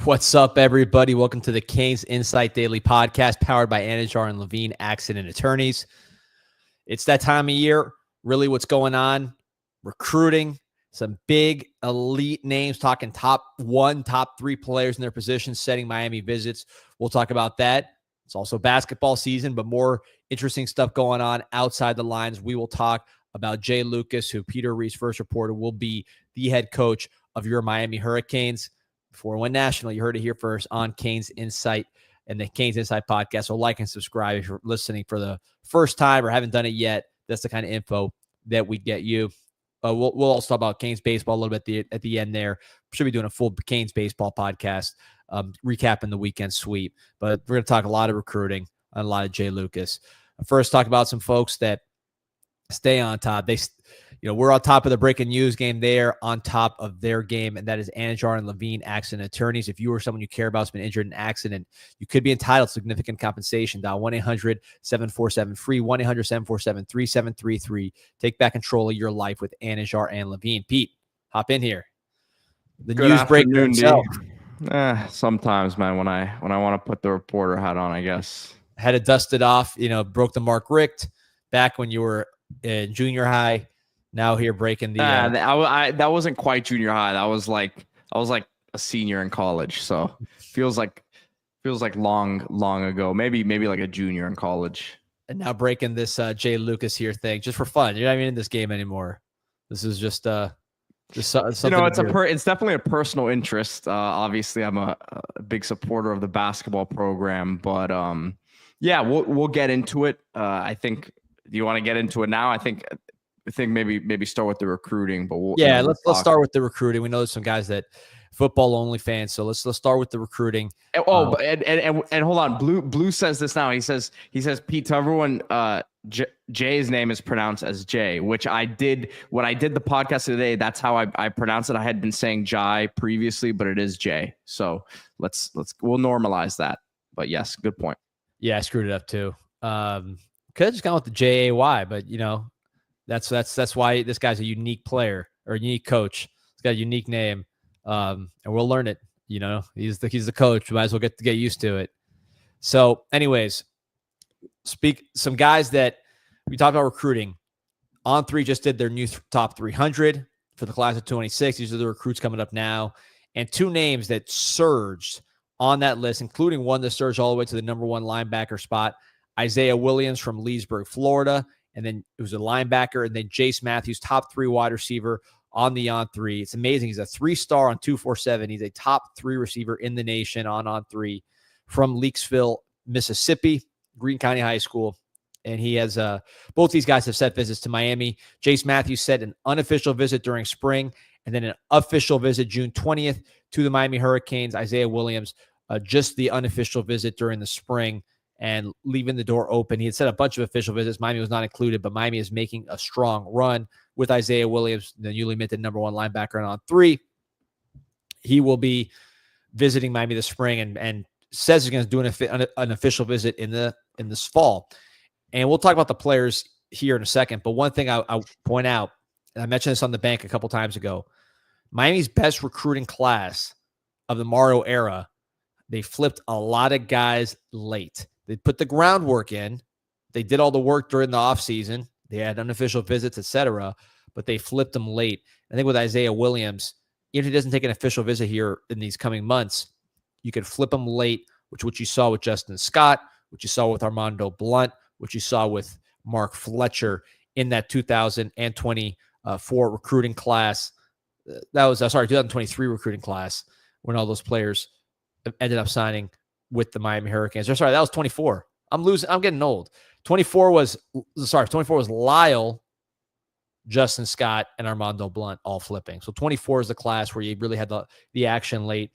What's up, everybody? Welcome to the Canes Insight Daily Podcast, powered by Anajar and Levine Accident Attorneys. It's that time of year. Really, what's going on? Recruiting, some big elite names, talking top 3 players in their positions, setting Miami visits. We'll talk about that. It's also basketball season, but more interesting stuff going on outside the lines. We will talk about Jay Lucas, who Peter Reese first reported will be the head coach of your Miami Hurricanes. Before it went national, you heard it here first on Canes Insight and the Canes Insight podcast. So like and subscribe if you're listening for the first time or haven't done it yet. That's the kind of info that we get you. We'll also talk about Canes baseball a little bit at the end there. Should be doing a full Canes baseball podcast, recapping the weekend sweep. But we're going to talk a lot of recruiting and a lot of Jay Lucas. First, talk about some folks that stay on top. We're on top of the breaking news game. They're on top of their game, and that is Anajar and Levine Accident Attorneys. If you or someone you care about has been injured in an accident, you could be entitled to significant compensation. Dial 1-800-747-FREE, 1-800-747-3733. Take back control of your life with Anajar and Levine. Pete, hop in here. The Good news breaker himself. Sometimes, man, when I want to put the reporter hat on, I guess. Had to dust it off. Broke the Mark Richt back when you were in junior high. Now here breaking the. That wasn't quite junior high. I was like a senior in college. So feels like long ago. Maybe like a junior in college. And now breaking this Jay Lucas here thing just for fun. You're not even in this game anymore. This is just something. It's definitely a personal interest. Obviously, I'm a big supporter of the basketball program, but we'll get into it. I think. Do you want to get into it now? I think maybe start with the recruiting, but let's start with the recruiting. We know there's some guys that football only fans, so let's start with the recruiting. And hold on, Blue says this now. He says Pete, to everyone, Jay's name is pronounced as Jay, which I did when I did the podcast today. That's how I pronounce it. I had been saying Jai previously, but it is Jay. So we'll normalize that. But yes, good point. Yeah, I screwed it up too. Could have just gone with the Jay, but that's why this guy's a unique player or a unique coach. He's got a unique name, and we'll learn it. He's the coach. We might as well get used to it. So, anyways, some guys that we talked about recruiting. On3 just did their new top 300 for the class of 26. These are the recruits coming up now, and 2 names that surged on that list, including one that surged all the way to the number 1 linebacker spot. Isaiah Williams from Leesburg, Florida, and then it was a linebacker, and then Jace Matthews, top 3 wide receiver on the On3. It's amazing. He's a 3-star on 247. He's a top 3 receiver in the nation on On3 from Leakesville, Mississippi, Greene County High School, and he has both these guys have set visits to Miami. Jace Matthews set an unofficial visit during spring, and then an official visit June 20th to the Miami Hurricanes. Isaiah Williams, just the unofficial visit during the spring, and leaving the door open. He had set a bunch of official visits. Miami was not included, but Miami is making a strong run with Isaiah Williams, the newly minted number 1 linebacker on 3. He will be visiting Miami this spring and says he's going to do an official visit in this fall. And we'll talk about the players here in a second. But one thing I'll point out, and I mentioned this on the bank a couple times ago, Miami's best recruiting class of the Mario era, they flipped a lot of guys late. They put the groundwork in. They did all the work during the offseason. They had unofficial visits, etc., but they flipped them late. I think with Isaiah Williams, even if he doesn't take an official visit here in these coming months, you could flip him late, which you saw with Justin Scott, which you saw with Armando Blunt, which you saw with Mark Fletcher in that 2024 recruiting class. That was, 2023 recruiting class when all those players ended up signing with the Miami Hurricanes. That was 24. I'm getting old. 24 was Lyle, Justin Scott, and Armando Blunt all flipping. So 24 is the class where you really had the action late.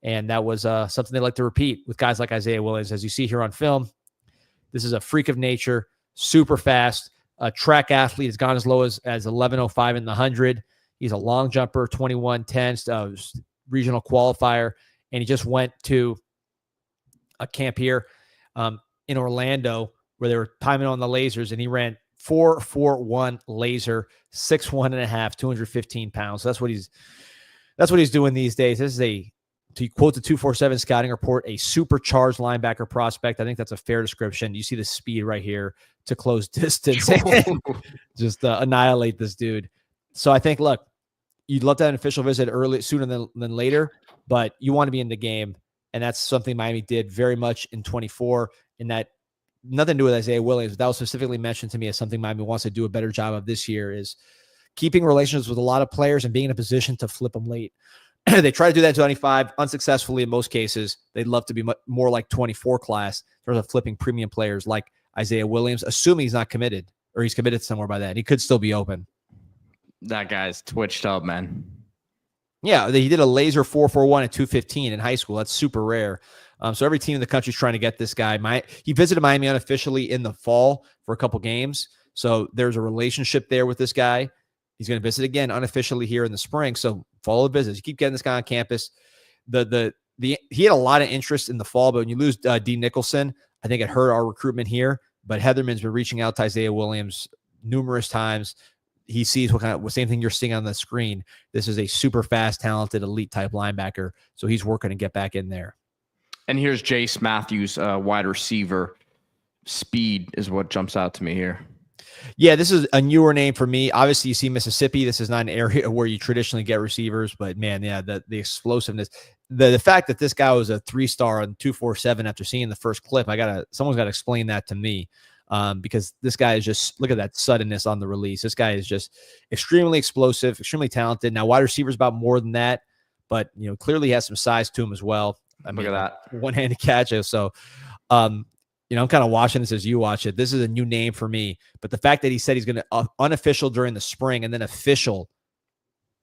And that was something they like to repeat with guys like Isaiah Williams. As you see here on film, this is a freak of nature, super fast, a track athlete. Has gone as low as 11:05 in the 100. He's a long jumper, 21:10, regional qualifier. And he just went to a camp here in Orlando where they were timing on the lasers, and he ran 4.41 laser, 6'1.5", 215 pounds. So that's what he's doing these days. This is a to quote the 247 scouting report, a supercharged linebacker prospect. I think that's a fair description. You see the speed right here to close distance and just annihilate this dude. So I think, look, you'd love to have an official visit sooner than later, but you want to be in the game. And that's something Miami did very much in 24. And that nothing to do with Isaiah Williams. That was specifically mentioned to me as something Miami wants to do a better job of this year, is keeping relationships with a lot of players and being in a position to flip them late. They try to do that in 25 unsuccessfully in most cases. They'd love to be more like 24 class in terms of flipping premium players like Isaiah Williams, assuming he's not committed or he's committed somewhere by then. He could still be open. That guy's twitched up, man. Yeah, he did a laser 4.41 at 215 in high school. That's super rare. So every team in the country is trying to get this guy. He visited Miami unofficially in the fall for a couple games. So there's a relationship there with this guy. He's going to visit again unofficially here in the spring. So follow the business. You keep getting this guy on campus. He had a lot of interest in the fall, but when you lose D. Nicholson, I think it hurt our recruitment here. But Heatherman's been reaching out to Isaiah Williams numerous times. He sees what same thing you're seeing on the screen. This is a super fast, talented, elite type linebacker. So he's working to get back in there. And here's Jace Matthews, wide receiver. Speed is what jumps out to me here. Yeah, this is a newer name for me. Obviously, you see Mississippi. This is not an area where you traditionally get receivers, but man, yeah, the explosiveness, the fact that this guy was a 3-star on 247 after seeing the first clip, someone's got to explain that to me, because this guy is just, look at that suddenness on the release. This guy is just extremely explosive, extremely talented. Now, wide receiver is about more than that, but clearly he has some size to him as well. Look at that one-handed catch. So, I'm kind of watching this as you watch it. This is a new name for me. But the fact that he said he's going to unofficial during the spring and then official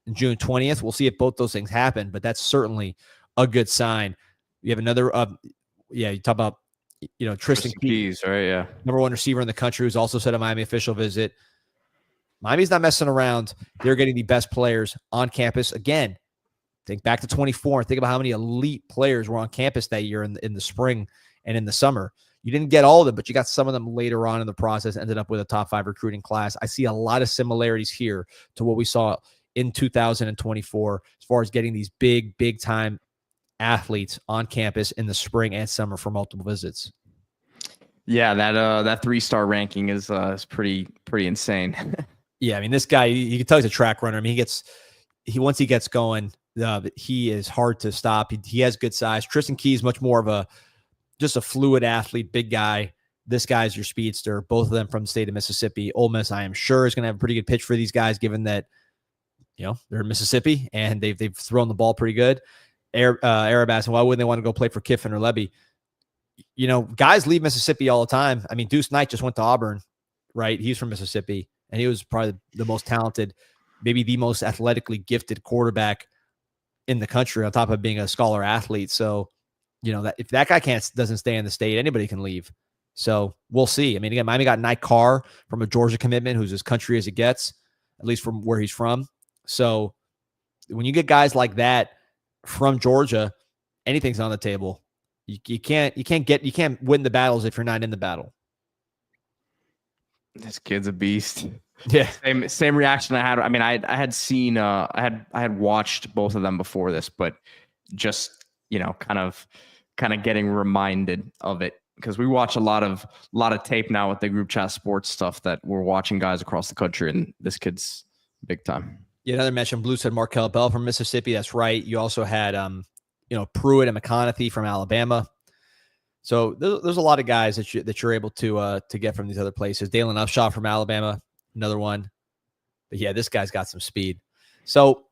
in June 20th, we'll see if both those things happen. But that's certainly a good sign. You have another, you talk about, Tristan Keys, right? Yeah. Number 1 receiver in the country who's also said a Miami official visit. Miami's not messing around. They're getting the best players on campus. Again, think back to 24 and think about how many elite players were on campus that year in the spring and in the summer. You didn't get all of them, but you got some of them later on in the process, ended up with a top 5 recruiting class. I see a lot of similarities here to what we saw in 2024 as far as getting these big time athletes on campus in the spring and summer for multiple visits. Yeah, that 3-star ranking is pretty insane. Yeah, I mean, this guy, you can tell he's a track runner. I mean, once he gets going, he is hard to stop. He has good size. Tristan Keys, much more of just a fluid athlete, big guy. This guy's your speedster, both of them from the state of Mississippi. Ole Miss, I am sure, is going to have a pretty good pitch for these guys, given that, they're in Mississippi and they've thrown the ball pretty good. Arabas, and why wouldn't they want to go play for Kiffin or Levy? Guys leave Mississippi all the time. I mean, Deuce Knight just went to Auburn, right? He's from Mississippi, and he was probably the most talented, maybe the most athletically gifted quarterback in the country, on top of being a scholar athlete. So, that if that guy doesn't stay in the state, anybody can leave. So we'll see. I mean, again, Miami got Nike Carr from a Georgia commitment, who's as country as it gets, at least from where he's from. So when you get guys like that from Georgia, anything's on the table. You can't win the battles if you're not in the battle. This kid's a beast. Yeah. Same reaction I had. I mean, I had seen, I had watched both of them before this, but just, kind of getting reminded of it, because we watch a lot of tape now with the group chat sports stuff that we're watching guys across the country, and this kid's big time. Yeah. Another mention, Blue said Markel Bell from Mississippi. That's right. You also had, Pruitt and McConaughey from Alabama. So there's a lot of guys that you're able to get from these other places. Dalen Upshaw from Alabama, another one. But yeah, this guy's got some speed. So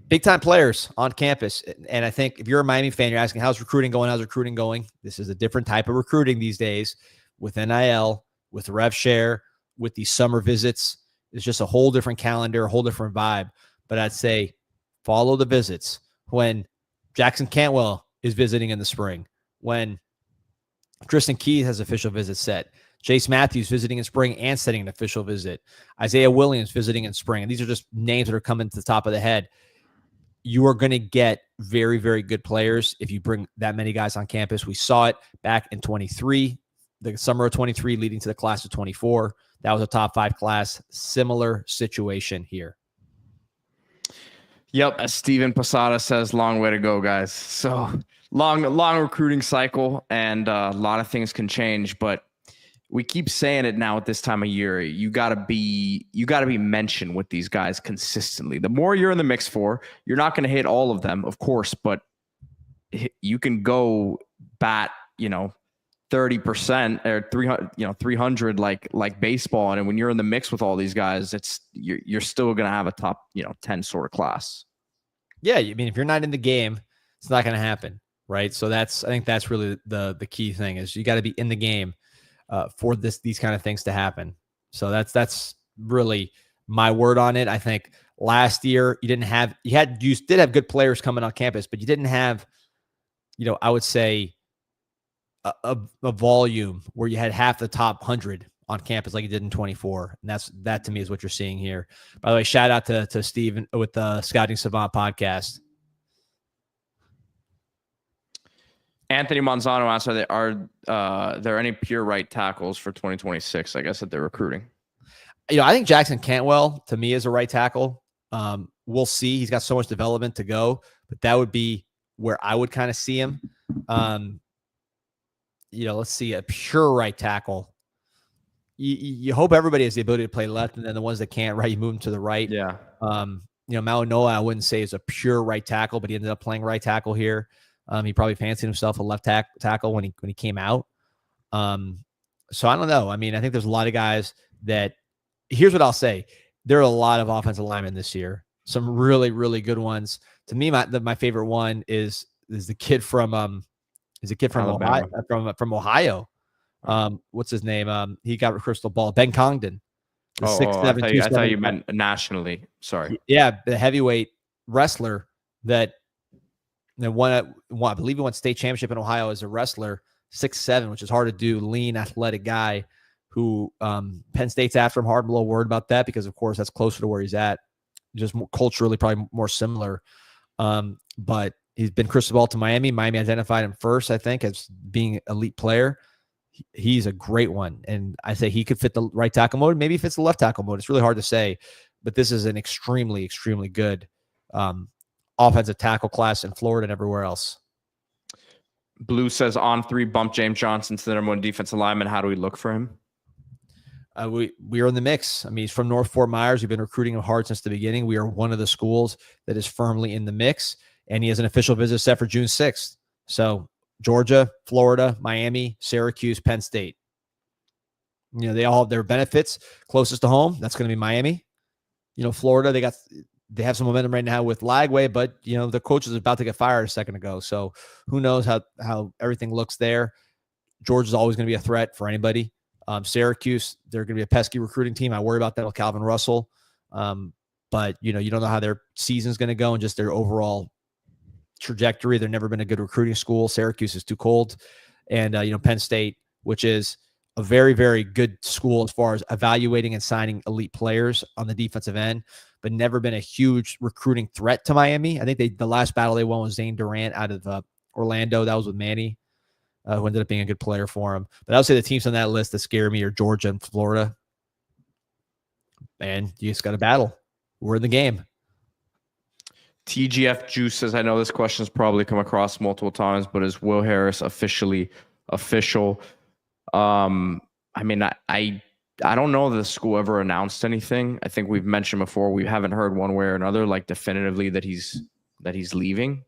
big time players on campus. And I think if you're a Miami fan, you're asking, how's recruiting going? This is a different type of recruiting these days with NIL, with rev share, with these summer visits. It's just a whole different calendar, a whole different vibe. But I'd say follow the visits. When Jackson Cantwell is visiting in the spring, when Tristan Keys has official visits set, Jace Matthews visiting in spring and setting an official visit, Isaiah Williams visiting in spring. And these are just names that are coming to the top of the head. You are going to get very, very good players if you bring that many guys on campus. We saw it back in 23, the summer of 23 leading to the class of 24. That was a top 5 class. Similar situation here. Yep, as Steven Posada says, long way to go, guys. So long recruiting cycle, and a lot of things can change. But we keep saying it now at this time of year. You gotta be mentioned with these guys consistently. The more you're in the mix for, you're not going to hit all of them, of course, but you can go bat, 30% or 300 like baseball. And when you're in the mix with all these guys, you're still going to have a top, 10 sort of class. Yeah. I mean, if you're not in the game, it's not going to happen. Right. So I think that's really the key thing is you got to be in the game for these kind of things to happen. So that's really my word on it. I think last year you did have good players coming on campus, but you didn't have, I would say a volume where you had half the top 100 on campus like you did in 24. And that to me is what you're seeing here. By the way, shout out to Steven with the Scouting Savant podcast. Anthony Manzano asked, are there any pure right tackles for 2026? I guess that they're recruiting. I think Jackson Cantwell to me is a right tackle. We'll see. He's got so much development to go, but that would be where I would kind of see him. Let's see, a pure right tackle. You hope everybody has the ability to play left, and then the ones that can't, right, you move them to the right. Yeah. Malinoa, I wouldn't say is a pure right tackle, but he ended up playing right tackle here. He probably fancied himself a left tackle when he came out. So I don't know. I mean, I think there's a lot of guys that. Here's what I'll say: there are a lot of offensive linemen this year. Some really, really good ones. To me, my favorite one is the kid from Ohio. From Ohio. What's his name? He got a crystal ball. Ben Congdon. I thought you meant nationally. Sorry. Yeah, the heavyweight wrestler that won. I believe he won state championship in Ohio as a wrestler. 6'7", which is hard to do. Lean, athletic guy. Who Penn State's after him hard. I'm a little worried about that because, of course, that's closer to where he's at. Just more, culturally, probably more similar. But he's been crystal ball to Miami. Miami identified him first, I think, as being elite player. He's a great one. And I say he could fit the right tackle mode. Maybe he fits the left tackle mode. It's really hard to say. But this is an extremely, extremely good offensive tackle class in Florida and everywhere else. Blue says on 3 bump James Johnson to the number 1 defensive lineman. How do we look for him? We are in the mix. I mean, he's from North Fort Myers. We've been recruiting him hard since the beginning. We are one of the schools that is firmly in the mix, and he has an official visit set for June 6th. So Georgia, Florida, Miami, Syracuse, Penn State. They all have their benefits. Closest to home, that's going to be Miami. Florida, they have some momentum right now with Lagway, but the coach is about to get fired a second ago. So who knows how everything looks there. Georgia's always going to be a threat for anybody. Syracuse, they're going to be a pesky recruiting team. I worry about that with Calvin Russell. But you don't know how their season's going to go and just their overall trajectory. They've never been a good recruiting school. Syracuse is too cold. And, Penn State, which is a very, very good school as far as evaluating and signing elite players on the defensive end, but never been a huge recruiting threat to Miami. I think the last battle they won was Zane Durant out of Orlando. That was with Manny. Who ended up being a good player for him. But I would say the teams on that list that scare me are Georgia and Florida. And you just got to battle. We're in the game. TGF Juice says, I know this question has probably come across multiple times, but is Will Harris officially official? I mean, I don't know that the school ever announced anything. I think we've mentioned before, we haven't heard one way or another, like definitively that he's leaving.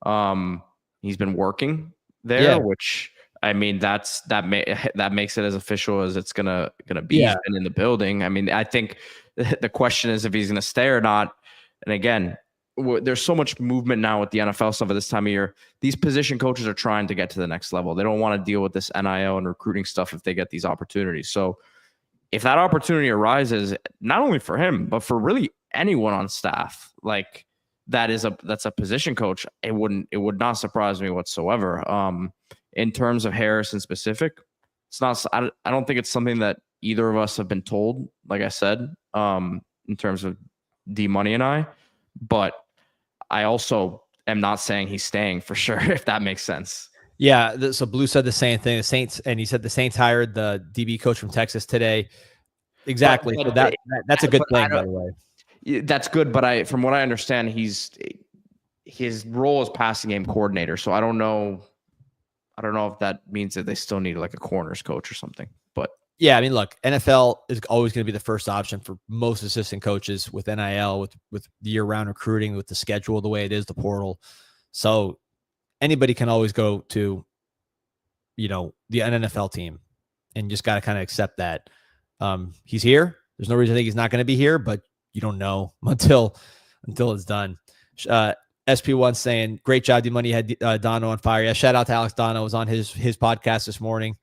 He's been working there, yeah. Which I mean, that makes it as official as it's gonna be. Yeah. He's been in the building. I mean, I think the question is if he's gonna stay or not. And again, there's so much movement now with the NFL stuff at this time of year. These position coaches are trying to get to the next level. They don't want to deal with this NIL and recruiting stuff if they get these opportunities. So if that opportunity arises, not only for him, but for really anyone on staff, like that's a position coach, it would not surprise me whatsoever. In terms of Harris in specific, it's not. I don't think it's something that either of us have been told. Like I said, in terms of D Money and I, but I also am not saying he's staying for sure. If that makes sense. Yeah. So Blue said the same thing. The Saints, and he said the Saints hired the DB coach from Texas today. Exactly. So that's a good thing, by the way. That's good, but from what I understand, his role is passing game coordinator. So I don't know if that means that they still need like a corners coach or something. But yeah, I mean, look, NFL is always going to be the first option for most assistant coaches with NIL, with year-round recruiting, with the schedule the way it is, the portal. So anybody can always go to, the NFL team, and just got to kind of accept that. He's here. There's no reason to think he's not going to be here, but you don't know until it's done. SP1 saying, great job, D-Money. You had Dono on fire. Yeah, shout out to Alex Dono. Was on his podcast this morning.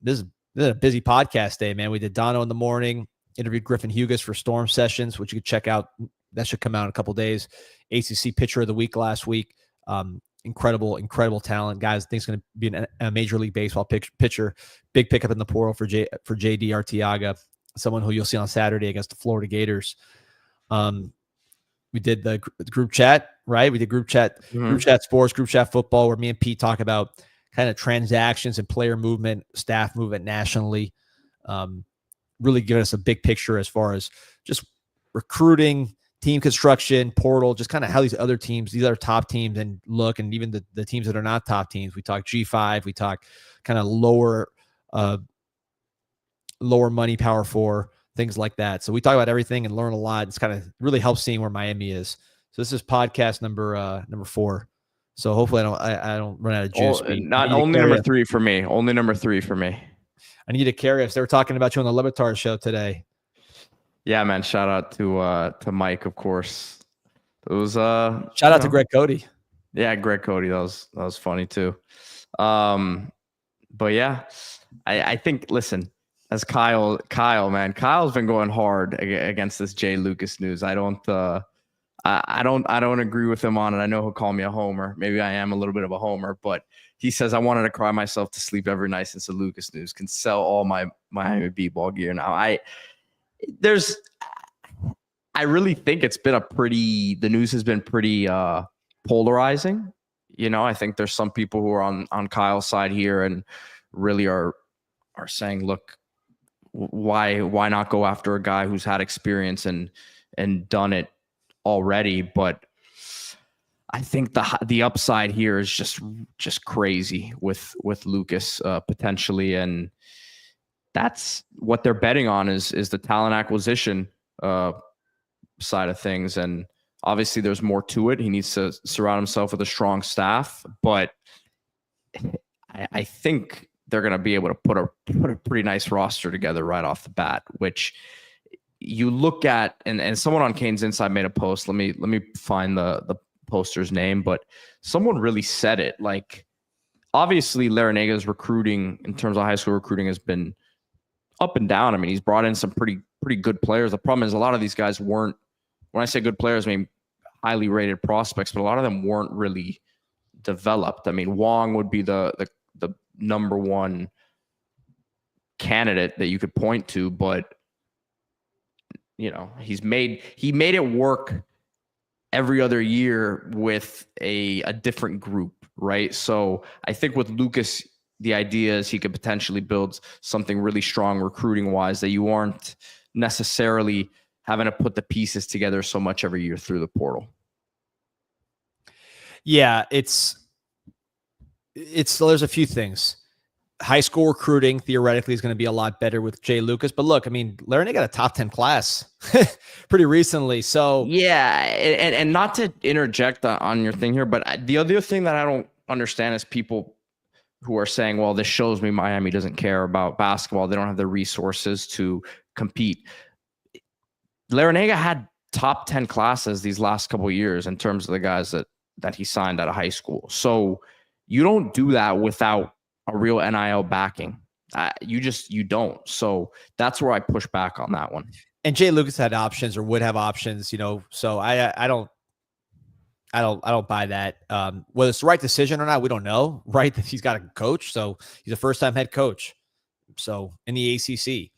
This is a busy podcast day, man. We did Dono in the morning, interviewed Griffin Hughes for Storm Sessions, which you could check out. That should come out in a couple of days. ACC Pitcher of the Week last week. Incredible talent. Guys, I think it's going to be a Major League Baseball pitcher. Big pickup in the portal for JD Arteaga, someone who you'll see on Saturday against the Florida Gators. We did the group chat, right? We did group chat sports, group chat football, where me and Pete talk about kind of transactions and player movement, staff movement nationally. Really giving us a big picture as far as just recruiting, team construction, portal, just kind of how these other top teams and look, and even the teams that are not top teams. We talk G5, we talk kind of lower money, Power 4, things like that. So we talk about everything and learn a lot. It's kind of really helps seeing where Miami is. So this is podcast number 4. So hopefully I don't run out of juice. Only number 3 for me. Only number 3 for me. I need to carry us. They were talking about you on the Levitar show today. Yeah, man. Shout out to Mike, of course. It was shout out to Greg Cody. Yeah, Greg Cody. That was funny too. But yeah, I think, listen, as Kyle, man, Kyle's been going hard against this Jay Lucas news. I don't agree with him on it. I know he'll call me a homer. Maybe I am a little bit of a homer, but he says I wanted to cry myself to sleep every night since the Lucas news. Can sell all my Miami B-ball gear now. I really think it's been the news has been pretty polarizing. I think there's some people who are on Kyle's side here and really are saying, look, why not go after a guy who's had experience and done it already? But I think the upside here is just crazy with Lucas potentially, and that's what they're betting on is the talent acquisition side of things. And obviously there's more to it. He needs to surround himself with a strong staff, but I think they're going to be able to put a pretty nice roster together right off the bat, which you look at, and someone on Kane's Inside made a post. Let me find the poster's name, but someone really said it. Like, obviously Larenega's recruiting in terms of high school recruiting has been up and down. I mean, he's brought in some pretty good players. The problem is a lot of these guys weren't, when I say good players, I mean highly rated prospects, but a lot of them weren't really developed. I mean, Wong would be the number one candidate that you could point to, but he made it work every other year with a different group, right? So I think with Lucas, the idea is he could potentially build something really strong recruiting wise that you aren't necessarily having to put the pieces together so much every year through the portal. Yeah, it's there's a few things. High school recruiting theoretically is going to be a lot better with Jay Lucas, but look, I mean, Larenega got a top 10 class pretty recently. So yeah, and not to interject on your thing here, but the other thing that I don't understand is people who are saying, well, this shows me Miami doesn't care about basketball. They don't have the resources to compete. Larenega had top 10 classes these last couple of years in terms of the guys that he signed out of high school. So you don't do that without a real NIL backing. You don't. So that's where I push back on that one. And Jay Lucas had options or would have options, so I don't buy that. Whether it's the right decision or not, we don't know, right? He's got a coach. So he's a first-time head coach. So in the ACC,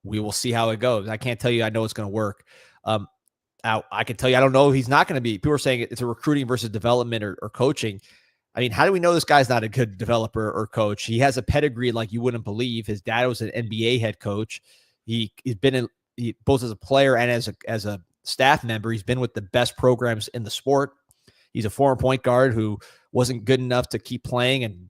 we will see how it goes. I can't tell you I know it's going to work. I can tell you I don't know he's not going to be. People are saying it's a recruiting versus development or coaching. I mean, how do we know this guy's not a good developer or coach? He has a pedigree like you wouldn't believe. His dad was an NBA head coach. He's both as a player and as a staff member, he's been with the best programs in the sport. He's a former point guard who wasn't good enough to keep playing and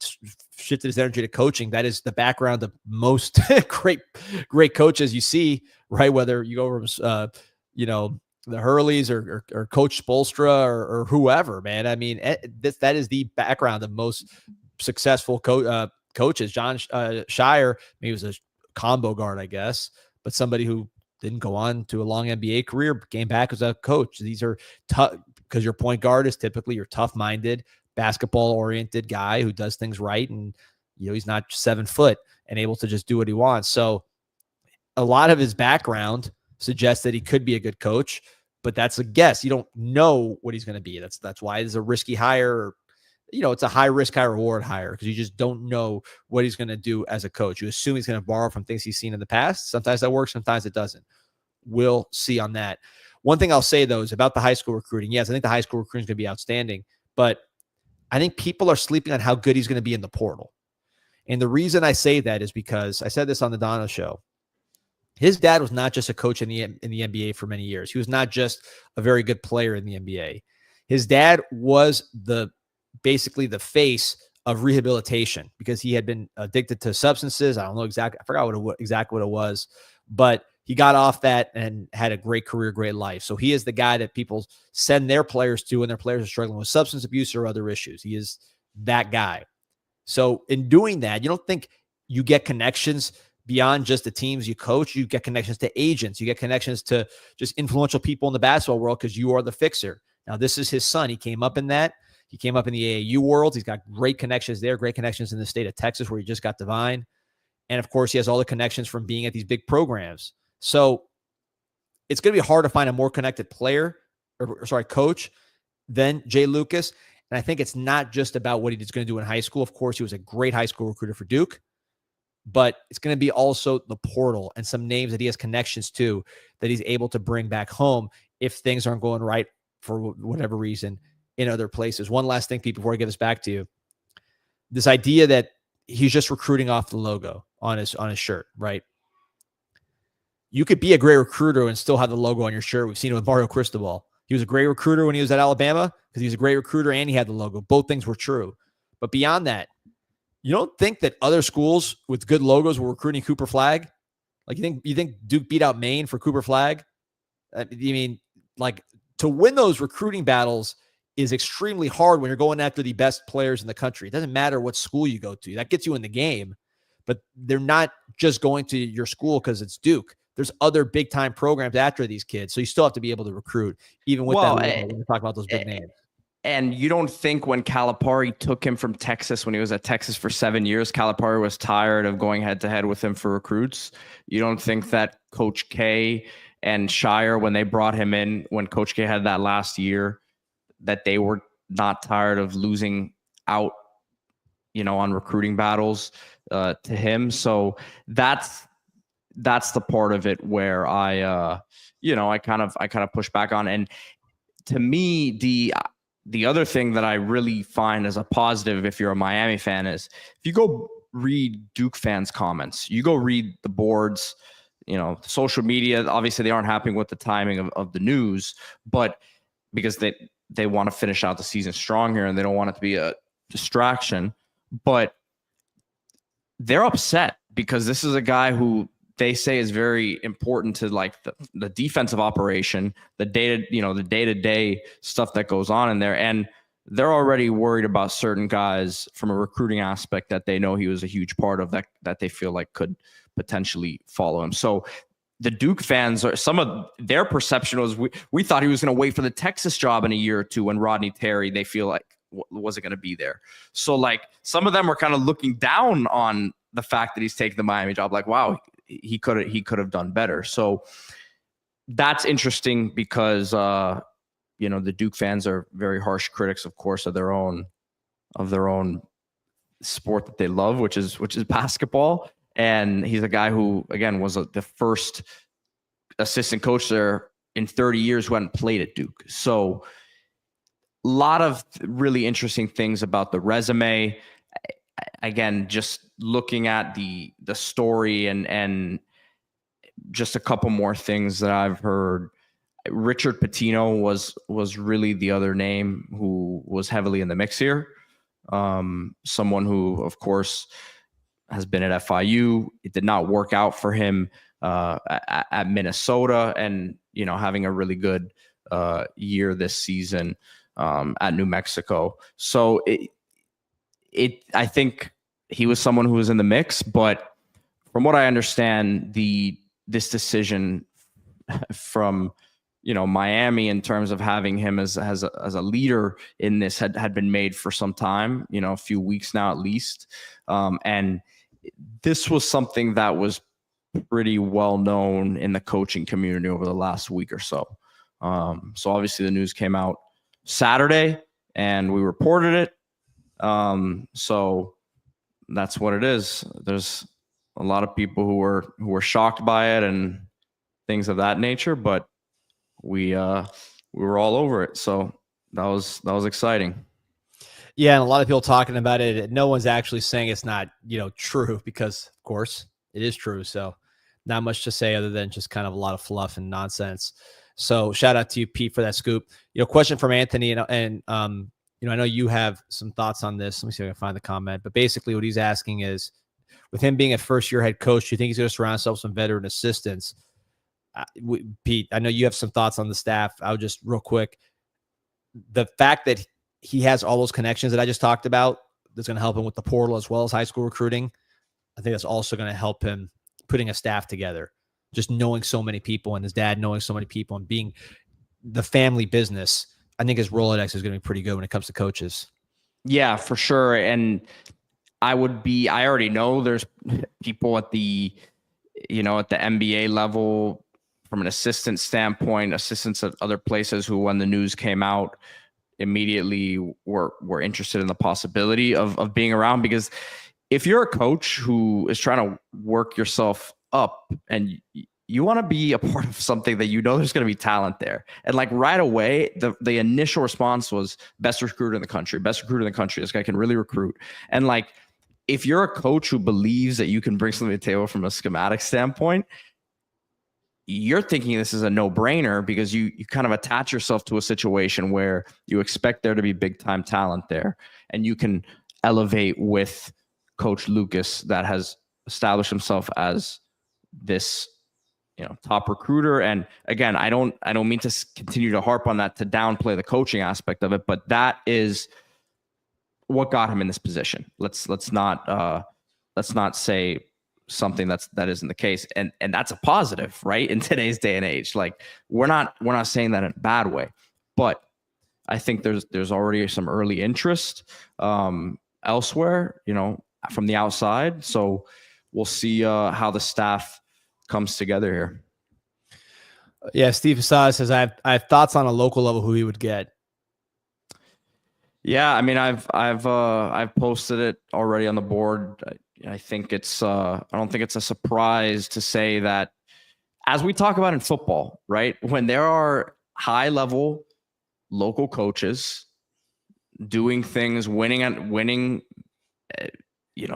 shifted his energy to coaching. That is the background of most great coaches you see, right? Whether you go from, the Hurleys or Coach Spoelstra or whoever, man. I mean, that is the background of most successful coaches. John Shire, he was a combo guard, I guess, but somebody who didn't go on to a long NBA career, came back as a coach. These are tough, because your point guard is typically your tough-minded, basketball-oriented guy who does things right, and he's not 7 foot and able to just do what he wants. So a lot of his background suggests that he could be a good coach, but that's a guess. You don't know what he's going to be. That's why it's a risky hire. It's a high-risk, high-reward hire, because you just don't know what he's going to do as a coach. You assume he's going to borrow from things he's seen in the past. Sometimes that works, sometimes it doesn't. We'll see on that. One thing I'll say, though, is about the high school recruiting. Yes, I think the high school recruiting is going to be outstanding, but I think people are sleeping on how good he's going to be in the portal. And the reason I say that is because I said this on the Dono show. His dad was not just a coach in the NBA for many years. He was not just a very good player in the NBA. His dad was basically the face of rehabilitation, because he had been addicted to substances. I don't know exactly. I forgot exactly what it was, but he got off that and had a great career, great life. So he is the guy that people send their players to when their players are struggling with substance abuse or other issues. He is that guy. So in doing that, you don't think you get connections beyond just the teams you coach. You get connections to agents. You get connections to just influential people in the basketball world, because you are the fixer. Now, this is his son. He came up in that. He came up in the AAU world. He's got great connections there, great connections in the state of Texas, where he just got Divine. And, of course, he has all the connections from being at these big programs. So it's going to be hard to find a more connected coach than Jay Lucas. And I think it's not just about what he's going to do in high school. Of course, he was a great high school recruiter for Duke, but it's going to be also the portal and some names that he has connections to that he's able to bring back home if things aren't going right for whatever reason in other places. One last thing, Pete, before I give this back to you. This idea that he's just recruiting off the logo on his shirt, right? You could be a great recruiter and still have the logo on your shirt. We've seen it with Mario Cristobal. He was a great recruiter when he was at Alabama, because he was a great recruiter and he had the logo. Both things were true. But beyond that, you don't think that other schools with good logos were recruiting Cooper Flagg? Like, you think Duke beat out Maine for Cooper Flagg? To win those recruiting battles is extremely hard when you're going after the best players in the country. It doesn't matter what school you go to. That gets you in the game. But they're not just going to your school because it's Duke. There's other big-time programs after these kids. So you still have to be able to recruit, even with that logo, when we talk about those big names. And you don't think when Calipari took him from Texas, when he was at Texas for 7 years, Calipari was tired of going head-to-head with him for recruits? You don't think that Coach K and Shire, when they brought him in, when Coach K had that last year, that they were not tired of losing out, on recruiting battles to him? So that's the part of it where I kind of push back on. And to me, the other thing that I really find as a positive, if you're a Miami fan, is if you go read Duke fans' comments, you go read the boards, social media, obviously they aren't happy with the timing of the news, but because they want to finish out the season strong here and they don't want it to be a distraction, but they're upset because this is a guy who they say is very important to the defensive operation, the day-to-day stuff that goes on in there. And they're already worried about certain guys from a recruiting aspect that they know he was a huge part of, that they feel like could potentially follow him. So the Duke fans, some of their perception was, we thought he was going to wait for the Texas job in a year or two when Rodney Terry, they feel like, wasn't going to be there. So some of them were kind of looking down on the fact that he's taking the Miami job. Like, wow, he could have done better. So that's interesting because the Duke fans are very harsh critics, of course, of their own sport that they love, which is basketball. And he's a guy who, again, was the first assistant coach there in 30 years who hadn't played at Duke. So a lot of really interesting things about the resume. Again, just looking at the story and just a couple more things that I've heard. Richard Pitino was really the other name who was heavily in the mix here. Someone who, of course, has been at FIU. It did not work out for him at Minnesota, and having a really good year this season at New Mexico. So I think he was someone who was in the mix, but from what I understand, this decision from Miami in terms of having him as a leader in this had been made for some time, a few weeks now at least, and this was something that was pretty well known in the coaching community over the last week or so. So obviously the news came out Saturday and we reported it. So that's what it is. There's a lot of people who were shocked by it and things of that nature, but we were all over it. So that was exciting. Yeah, and a lot of people talking about it. No one's actually saying it's not, true, because of course it is true. So not much to say other than just kind of a lot of fluff and nonsense. So shout out to you, Pete, for that scoop. Question from Anthony, and I know you have some thoughts on this. Let me see if I can find the comment. But basically what he's asking is, with him being a first-year head coach, do you think he's going to surround himself with some veteran assistants? Pete, I know you have some thoughts on the staff. I'll just real quick. The fact that he has all those connections that I just talked about, that's going to help him with the portal as well as high school recruiting. I think that's also going to help him putting a staff together, just knowing so many people, and his dad knowing so many people, and being the family business. I think his Rolodex is going to be pretty good when it comes to coaches. Yeah, for sure. And I already know there's people at the NBA level from an assistant standpoint, assistants at other places who, when the news came out, immediately were interested in the possibility of being around. Because if you're a coach who is trying to work yourself up and you want to be a part of something that there's going to be talent there, and like right away, the initial response was best recruiter in the country. This guy can really recruit. And like, if you're a coach who believes that you can bring something to the table from a schematic standpoint, you're thinking this is a no-brainer, because you kind of attach yourself to a situation where you expect there to be big-time talent there, and you can elevate with Coach Lucas that has established himself as this top recruiter. And again, I don't mean to continue to harp on that to downplay the coaching aspect of it, but that is what got him in this position. Let's not say something that isn't the case, and that's a positive, right? In today's day and age, like we're not saying that in a bad way, but I think there's already some early interest elsewhere, from the outside. So we'll see how the staff comes together here. Yeah, Steve Asada says I have thoughts on a local level who he would get. Yeah, I mean, I've posted it already on the board. I think it's I don't think it's a surprise to say that, as we talk about in football, right? When there are high level local coaches doing things, winning,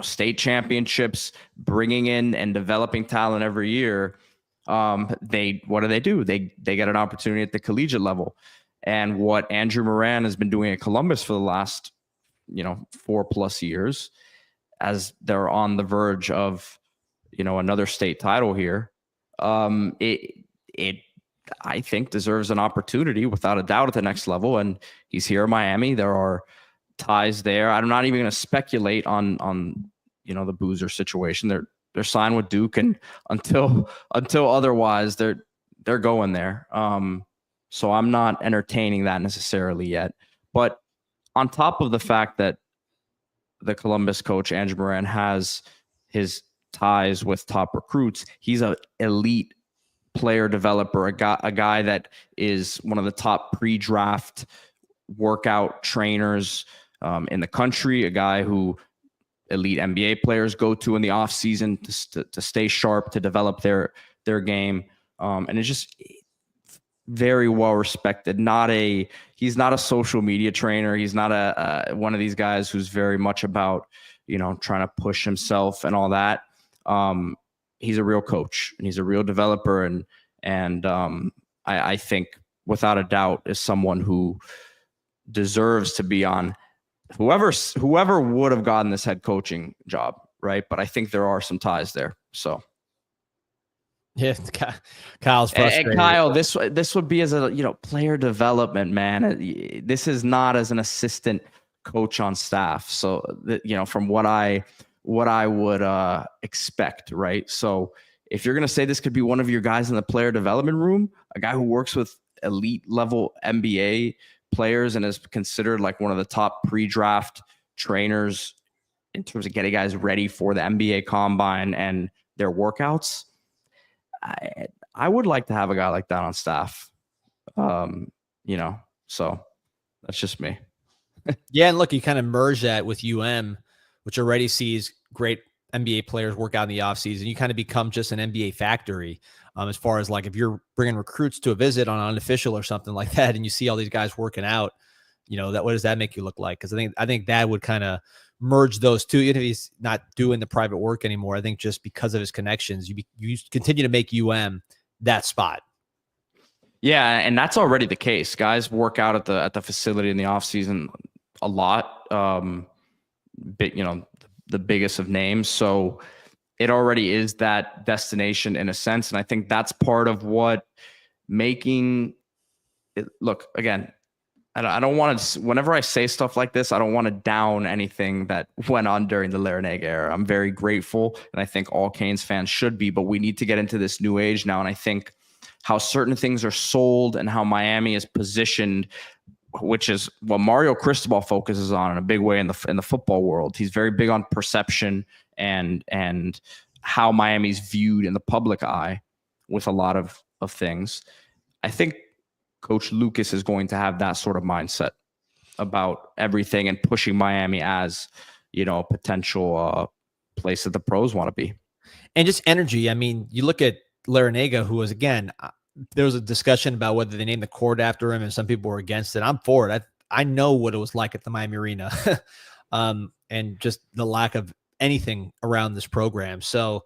state championships, bringing in and developing talent every year, what do? They get an opportunity at the collegiate level. And what Andrew Moran has been doing at Columbus for the last, 4+ years, as they're on the verge of, another state title here, it I think deserves an opportunity without a doubt at the next level. And he's here in Miami. There are ties there. I'm not even going to speculate on the Boozer situation. They're signed with Duke, and until otherwise, they're going there. So I'm not entertaining that necessarily yet. But on top of the fact that the Columbus coach, Andrew Moran, has his ties with top recruits, he's an elite player developer, a guy that is one of the top pre-draft workout trainers in the country, a guy who elite NBA players go to in the off season to stay sharp, to develop their game. And it's just very well respected. He's not a social media trainer. He's not one of these guys who's very much about, trying to push himself and all that. he's a real coach and he's a real developer, and I think without a doubt is someone who deserves to be on whoever would have gotten this head coaching job, right? But I think there are some ties there. So yeah, Kyle's frustrated. And Kyle, this would be as a player development, man. This is not as an assistant coach on staff. So from what I would expect, right? So if you're gonna say this could be one of your guys in the player development room, a guy who works with elite level NBA players and is considered like one of the top pre-draft trainers in terms of getting guys ready for the NBA combine and their workouts, I would like to have a guy like that on staff. So that's just me. Yeah, and look, you kind of merge that with which already sees great NBA players work out in the offseason. You kind of become just an NBA factory as far as like if you're bringing recruits to a visit on unofficial or something like that, and you see all these guys working out, what does that make you look like? Because I think that would kind of merge those two. Even if he's not doing the private work anymore, I think just because of his connections, you continue to make that spot. Yeah, and that's already the case. Guys work out at the facility in the off season a lot. The biggest of names. So it already is that destination in a sense. And I think that's part of what making it look, again, I don't want to, whenever I say stuff like this, I don't want to down anything that went on during the Larranaga era. I'm very grateful. And I think all Canes fans should be, but we need to get into this new age now. And I think how certain things are sold and how Miami is positioned, which is what Mario Cristobal focuses on in a big way in the football world. He's very big on perception and how Miami's viewed in the public eye with a lot of things. I think Coach Lucas is going to have that sort of mindset about everything and pushing Miami as, a potential place that the pros want to be. And just energy. I mean, you look at Larranaga, who was, again, there was a discussion about whether they named the court after him, and some people were against it. I'm for it. I know what it was like at the Miami Arena, and just the lack of anything around this program. So,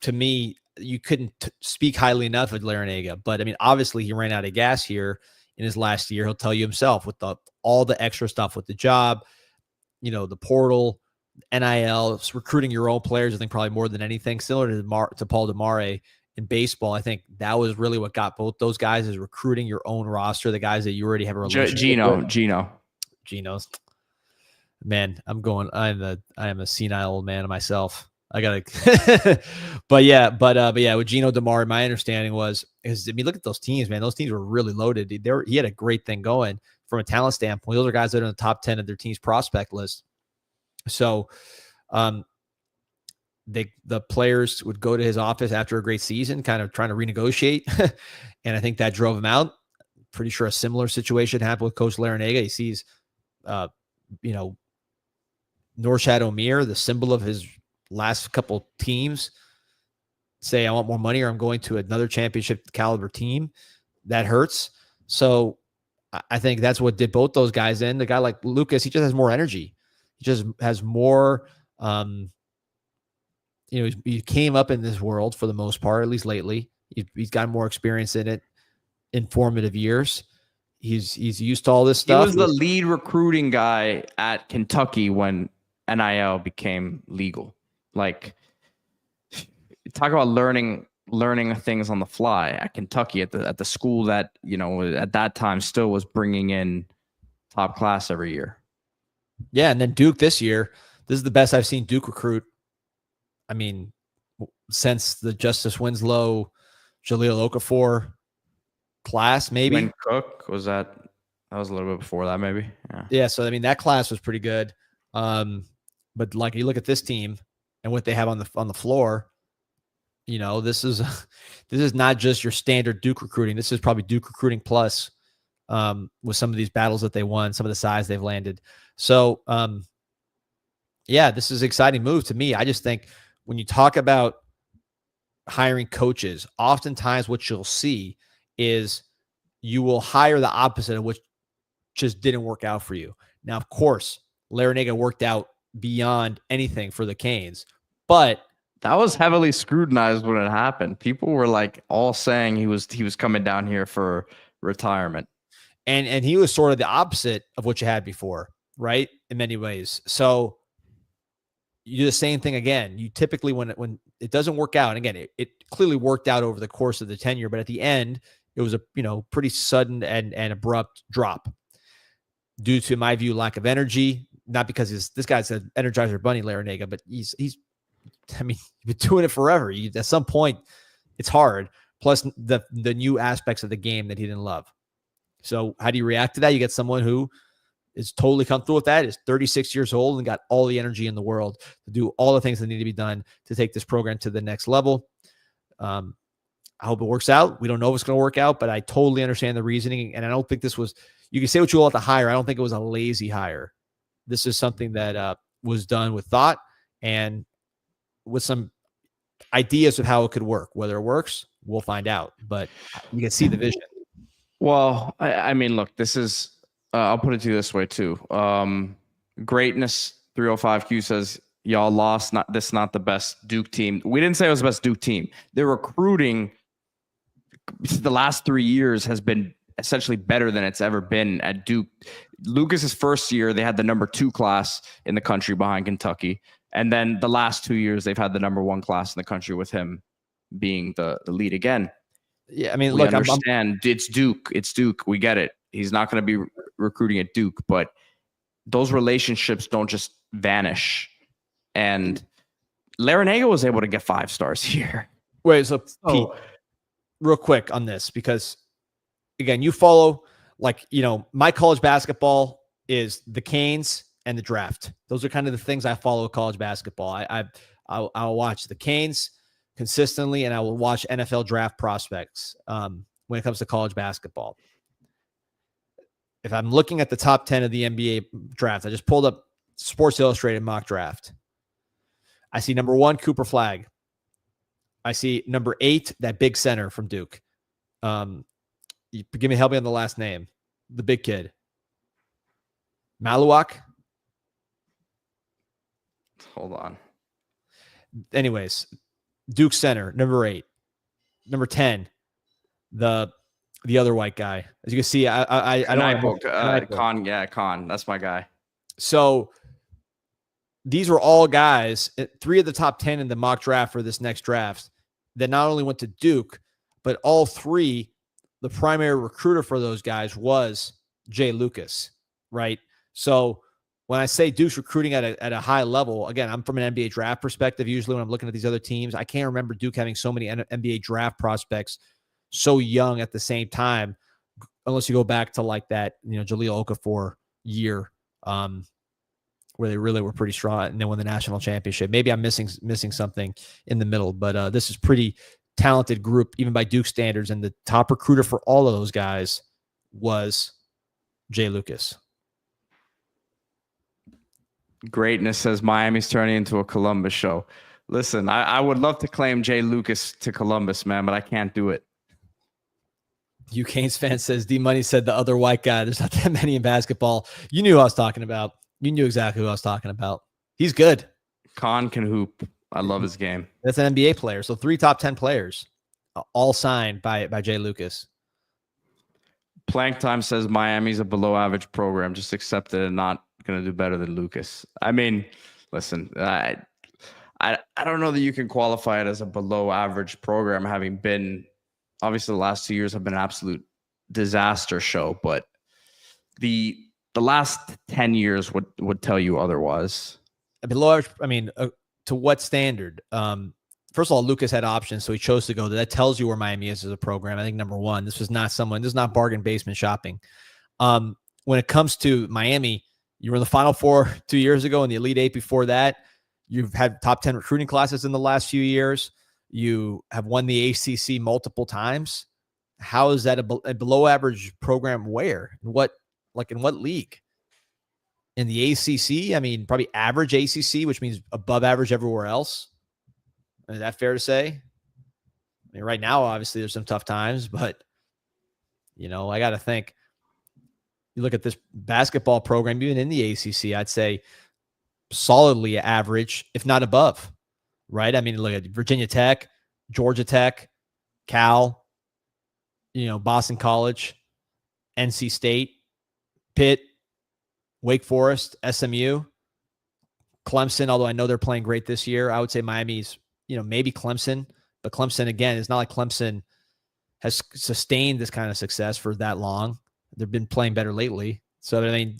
to me, you couldn't speak highly enough of Larranaga. But I mean, obviously, he ran out of gas here in his last year. He'll tell you himself with all the extra stuff with the job, the portal, NIL, recruiting your own players. I think probably more than anything, similar to Paul DeMare. In baseball, I think that was really what got both those guys, is recruiting your own roster, the guys that you already have a relationship with. Geno's, man, I am a senile old man myself. I gotta, but yeah, with Gino DeMar, my understanding look at those teams, man. Those teams were really loaded. He had a great thing going from a talent standpoint. Those are guys that are in the top 10 of their team's prospect list. So, the players would go to his office after a great season, kind of trying to renegotiate. And I think that drove him out. Pretty sure a similar situation happened with Coach Larranaga. He sees, Norshad Omir, the symbol of his last couple teams, say, I want more money, or I'm going to another championship caliber team. That hurts. So I think that's what did both those guys in. The guy like Lucas, he just has more energy. He just has more, he came up in this world for the most part, at least lately. He's got more experience in it in formative years. He's used to all this stuff. He was the lead recruiting guy at Kentucky when NIL became legal. Like, talk about learning things on the fly at Kentucky, at the school that, at that time still was bringing in top class every year. Yeah, and then Duke this year. This is the best I've seen Duke recruit. I mean, since the Justice Winslow, Jaleel Okafor class, maybe. When Cook was that was a little bit before that, maybe. Yeah. So I mean, that class was pretty good. But like, you look at this team and what they have on the floor. This is not just your standard Duke recruiting. This is probably Duke recruiting plus, with some of these battles that they won, some of the size they've landed. So, yeah, this is an exciting move to me. I just think when you talk about hiring coaches, oftentimes what you'll see is you will hire the opposite of what just didn't work out for you. Now, of course, Larranaga worked out beyond anything for the Canes, but That was heavily scrutinized when it happened. People were like all saying he was coming down here for retirement. And he was sort of the opposite of what you had before, right? In many ways. So you do the same thing again. You typically, when it doesn't work out, and again, it clearly worked out over the course of the tenure, but at the end, it was a pretty sudden and abrupt drop due to, in my view, lack of energy. Not because this guy's an Energizer Bunny, Larinaga, but he's I mean, you've been doing it forever. At some point, it's hard. Plus the new aspects of the game that he didn't love. So how do you react to that? You get someone who is totally comfortable with that, is 36 years old and got all the energy in the world to do all the things that need to be done to take this program to the next level. I hope it works out. We don't know if it's going to work out, but I totally understand the reasoning. And I don't think this was, you can say what you will at the hire. I don't think it was a lazy hire. This is something that was done with thought and with some ideas of how it could work. Whether it works, we'll find out, but you can see the vision. Well, I mean, look, this is, I'll put it to you this way too. Greatness 305Q says, y'all lost. Not the best Duke team. We didn't say it was the best Duke team. Their recruiting the last 3 years has been essentially better than it's ever been at Duke. Lucas's first year, they had the number 2 class in the country behind Kentucky. And then the last 2 years, they've had the number 1 class in the country with him being the lead again. Yeah, I mean, we look, understand it's Duke. It's Duke. We get it. He's not going to be recruiting at Duke, but those relationships don't just vanish. And Larinaga was able to get 5 stars here. Wait, so Pete, real quick on this, because again, you follow, like, my college basketball is the Canes and the draft. Those are kind of the things I follow college basketball. I'll watch the Canes consistently, and I will watch NFL draft prospects when it comes to college basketball. If I'm looking at the top 10 of the NBA draft, I just pulled up Sports Illustrated mock draft. I see number 1, Cooper Flagg. I see number 8, that big center from Duke. Help me on the last name. The big kid. Maluak? Hold on. Anyways, Duke center, number 8. Number 10, the other white guy. As you can see, I don't have Con. Yeah, Con. That's my guy. So these were all guys, 3 of the top 10 in the mock draft for this next draft, that not only went to Duke, but all 3, the primary recruiter for those guys was Jay Lucas, right? So when I say Duke's recruiting at a high level, again, I'm from an NBA draft perspective. Usually when I'm looking at these other teams, I can't remember Duke having so many NBA draft prospects so young at the same time, unless you go back to like that, Jahlil Okafor year, where they really were pretty strong and then won the national championship. Maybe I'm missing something in the middle, but this is pretty talented group, even by Duke standards. And the top recruiter for all of those guys was Jay Lucas. Greatness says Miami's turning into a Columbus show. Listen, I would love to claim Jay Lucas to Columbus, man, but I can't do it. You Canes fan says D Money said the other white guy. There's not that many in basketball. You knew who I was talking about. You knew exactly who I was talking about. He's good. Con can hoop. I love his game. That's an NBA player. So 3 top 10 players, all signed by Jay Lucas. Plank Time says Miami's a below average program. Just accept it and not going to do better than Lucas. I mean, listen, I don't know that you can qualify it as a below average program, having been, obviously the last 2 years have been an absolute disaster show, but the last 10 years would tell you otherwise. Below average, I mean, to what standard? First of all, Lucas had options, so he chose to go there. That tells you where Miami is as a program. I think number 1, this is not bargain basement shopping. When it comes to Miami, you were in the Final Four 2 years ago and the Elite 8 before that. You've had top 10 recruiting classes in the last few years. You have won the ACC multiple times. How is that a below average program? Where? In what league? In the ACC? I mean, probably average ACC, which means above average everywhere else. Is that fair to say? I mean, right now, obviously, there's some tough times, but, I got to think. You look at this basketball program, even in the ACC, I'd say solidly average, if not above. right? I mean, look at Virginia Tech, Georgia Tech, Cal, Boston College, NC State, Pitt, Wake Forest, SMU, Clemson, although I know they're playing great this year. I would say Miami's, maybe Clemson, but Clemson, again, it's not like Clemson has sustained this kind of success for that long. They've been playing better lately. So, I mean,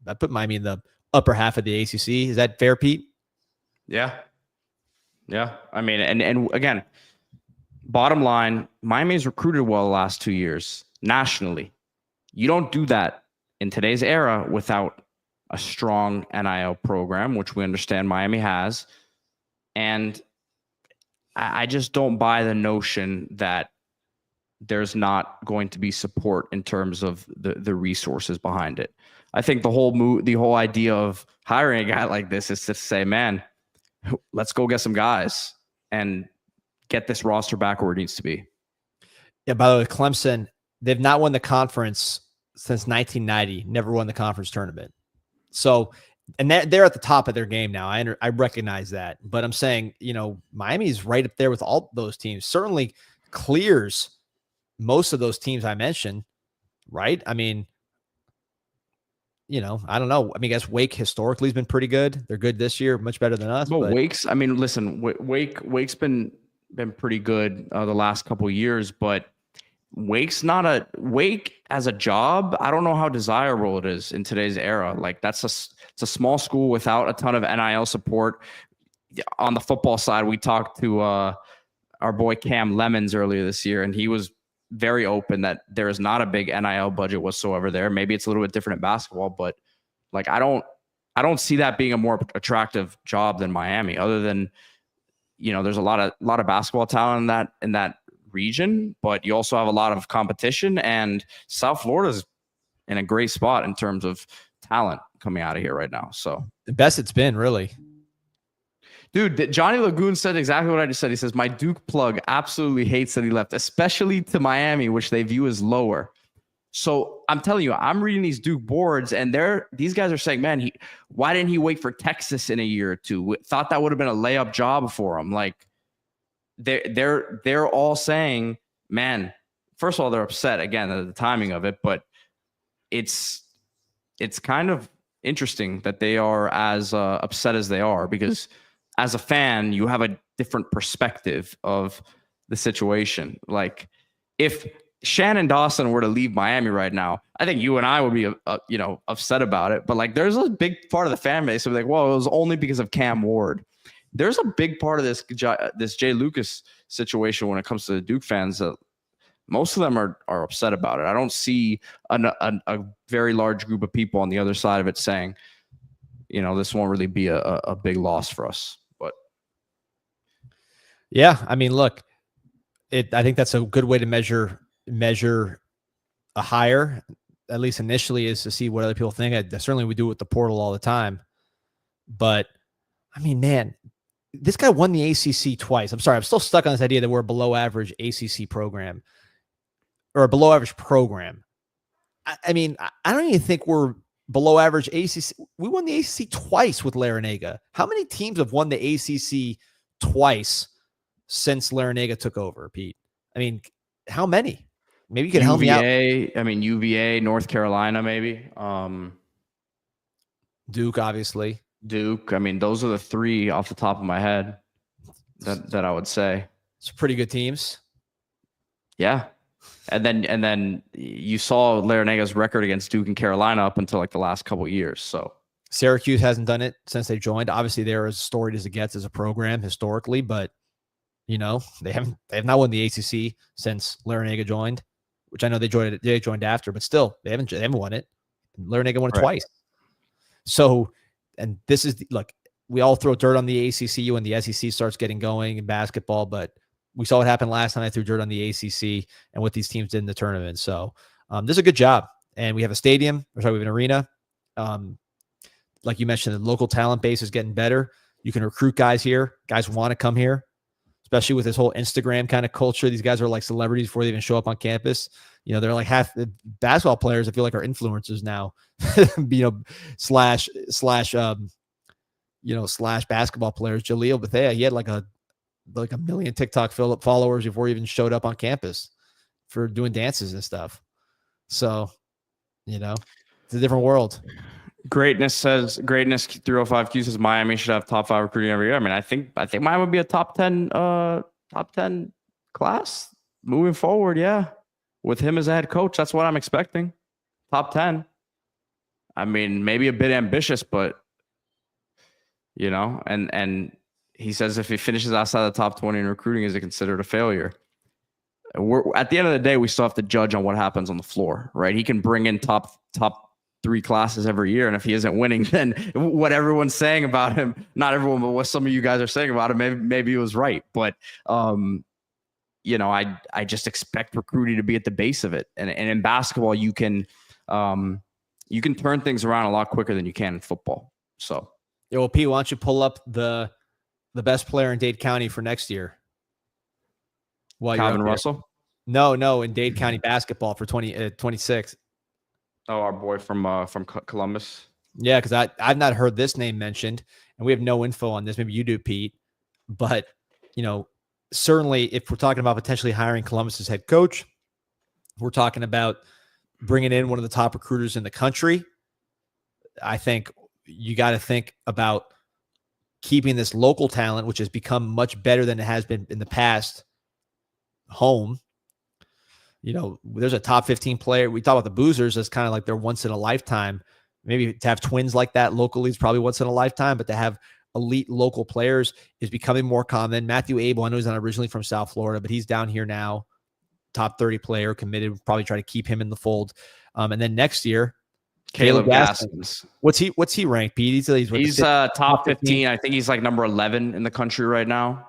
I put Miami in the upper half of the ACC. Is that fair, Pete? Yeah. Yeah. I mean, and again, bottom line, Miami's recruited well the last 2 years nationally. You don't do that in today's era without a strong NIL program, which we understand Miami has. And I just don't buy the notion that there's not going to be support in terms of the resources behind it. I think the whole idea of hiring a guy like this is to say, man, let's go get some guys and get this roster back where it needs to be. Yeah, by the way, Clemson, they've not won the conference since 1990, never won the conference tournament. So, and they're at the top of their game now. I recognize that, but I'm saying, Miami's right up there with all those teams. Certainly clears most of those teams I mentioned, right? I mean, I don't know. I mean, I guess Wake historically has been pretty good. They're good this year, much better than us. But Wake's, I mean, listen, Wake's been pretty good the last couple of years, but Wake as a job. I don't know how desirable it is in today's era. Like it's a small school without a ton of NIL support. On the football side, we talked to our boy Cam Lemons earlier this year, and he was very open that there is not a big NIL budget whatsoever there. Maybe it's a little bit different in basketball, but like I don't see that being a more attractive job than Miami, other than there's a lot of basketball talent in that region, but you also have a lot of competition, and South Florida's in a great spot in terms of talent coming out of here right now. So the best it's been, really. Dude, Johnny Lagoon said exactly what I just said. He says, my Duke plug absolutely hates that he left, especially to Miami, which they view as lower. So I'm telling you, I'm reading these Duke boards, and these guys are saying, man, why didn't he wait for Texas in a year or two? Thought that would have been a layup job for him. Like they're all saying, man, first of all, they're upset again at the timing of it, but it's kind of interesting that they are as upset as they are, because as a fan, you have a different perspective of the situation. Like if Shannon Dawson were to leave Miami right now, I think you and I would be, upset about it. But like, there's a big part of the fan base who would be like, well, it was only because of Cam Ward. There's a big part of this Jay Lucas situation when it comes to the Duke fans that most of them are upset about it. I don't see a very large group of people on the other side of it saying, this won't really be a big loss for us. But yeah, I mean, look, I think that's a good way to measure a hire, at least initially, is to see what other people think. Certainly we do it with the portal all the time, but I mean, man, this guy won the ACC twice. I'm sorry, I'm still stuck on this idea that we're a below average ACC program or a below average program. I mean, I don't even think we're below average ACC. We won the ACC twice with Larinaga. How many teams have won the ACC twice since Larinaga took over, Pete? I mean, how many? Maybe you can help me out. I mean, UVA, North Carolina, maybe. Duke, obviously. Duke. I mean, those are the three off the top of my head that I would say. It's pretty good teams. Yeah. And then you saw Larinaga's record against Duke and Carolina up until like the last couple of years. So Syracuse hasn't done it since they joined. Obviously, they're as storied as it gets as a program historically, but they have not won the ACC since Larinaga joined, which I know they joined after, but still they haven't won it. Larinaga won it twice. So, and this is look, we all throw dirt on the ACC when the SEC starts getting going in basketball, but we saw what happened last time I threw dirt on the ACC and what these teams did in the tournament. So this is a good job. And we have a stadium. We have an arena. Like you mentioned, the local talent base is getting better. You can recruit guys here. Guys want to come here, especially with this whole Instagram kind of culture. These guys are like celebrities before they even show up on campus. They're like half the basketball players. I feel like are influencers now, slash slash basketball players. Jaleel Bethea, he had like a million TikTok followers before he even showed up on campus for doing dances and stuff. So, it's a different world. Greatness 305Q says Miami should have top 5 recruiting every year. I mean, I think Miami would be a top 10 class moving forward. Yeah. With him as a head coach, that's what I'm expecting. Top 10. I mean, maybe a bit ambitious, but and he says if he finishes outside the top 20 in recruiting, is it considered a failure? At the end of the day, we still have to judge on what happens on the floor, right? He can bring in top 3 classes every year, and if he isn't winning, then what everyone's saying about him, not everyone, but what some of you guys are saying about him, maybe he was right. But I just expect recruiting to be at the base of it, and in basketball, you can turn things around a lot quicker than you can in football. So, yeah, well, Pete, why don't you pull up the best player in Dade County for next year? Calvin Russell? No, in Dade County basketball for 26. Oh, our boy from Columbus. Yeah, because I've not heard this name mentioned, and we have no info on this. Maybe you do, Pete. But certainly, if we're talking about potentially hiring Columbus's head coach, we're talking about bringing in one of the top recruiters in the country. I think you got to think about keeping this local talent, which has become much better than it has been in the past, home. There's a top 15 player. We talk about the Boozers as kind of like they're once in a lifetime. Maybe to have twins like that locally is probably once in a lifetime, but to have elite local players is becoming more common. Matthew Abel, I know he's not originally from South Florida, but he's down here now. Top 30 player, committed. We'll probably try to keep him in the fold. And then next year, Caleb Gaskins. What's he ranked, Pete? He's top 15. I think he's like number 11 in the country right now.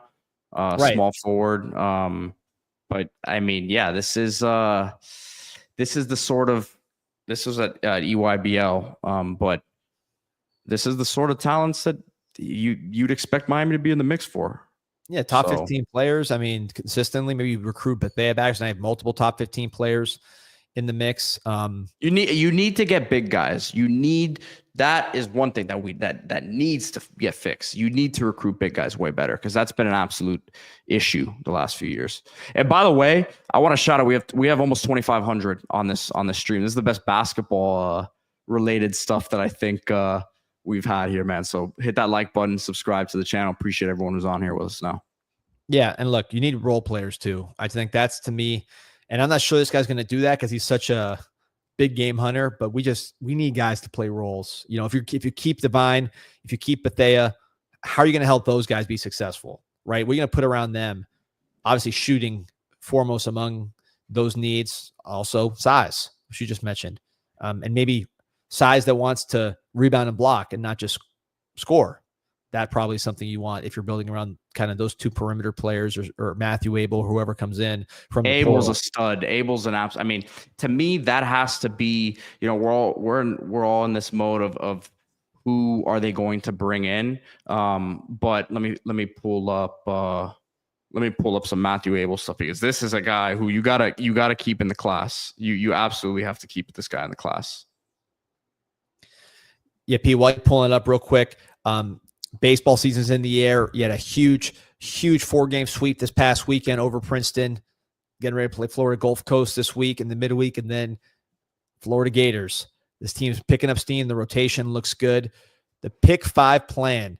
Right. Small forward. But I mean, yeah, this was at EYBL. But this is the sort of talents that you'd expect Miami to be in the mix for. Yeah, top 15 players. I mean, consistently, maybe recruit Bethea back, and I have multiple top 15 players in the mix. You need to get big guys. That is one thing that needs to get fixed. You need to recruit big guys way better, because that's been an absolute issue the last few years. And by the way, I want to shout out, we have almost 2,500 on this stream. This is the best basketball related stuff that I think we've had here, man. So hit that like button, subscribe to the channel. Appreciate everyone who's on here with us now. Yeah, and look, you need role players too. I think that's, to me, and I'm not sure this guy's going to do that because he's such a big game hunter, but we need guys to play roles. If you keep Divine, if you keep Bethea, how are you going to help those guys be successful, right? We're going to put around them, obviously shooting foremost among those needs, also size, which you just mentioned, and maybe size that wants to rebound and block and not just score. That probably is something you want if you're building around kind of those two perimeter players, or Matthew Abel, or whoever comes in from. Abel's a stud. Abel's an abs. I mean, to me, that has to be. We're all in this mode of who are they going to bring in? But let me pull up some Matthew Abel stuff, because this is a guy who you gotta keep in the class. You absolutely have to keep this guy in the class. Yeah, P. White pulling it up real quick. Baseball season's in the air. You had a huge 4-game sweep this past weekend over Princeton. Getting ready to play Florida Gulf Coast this week in the midweek, and then Florida Gators. This team's picking up steam. The rotation looks good. The pick 5 plan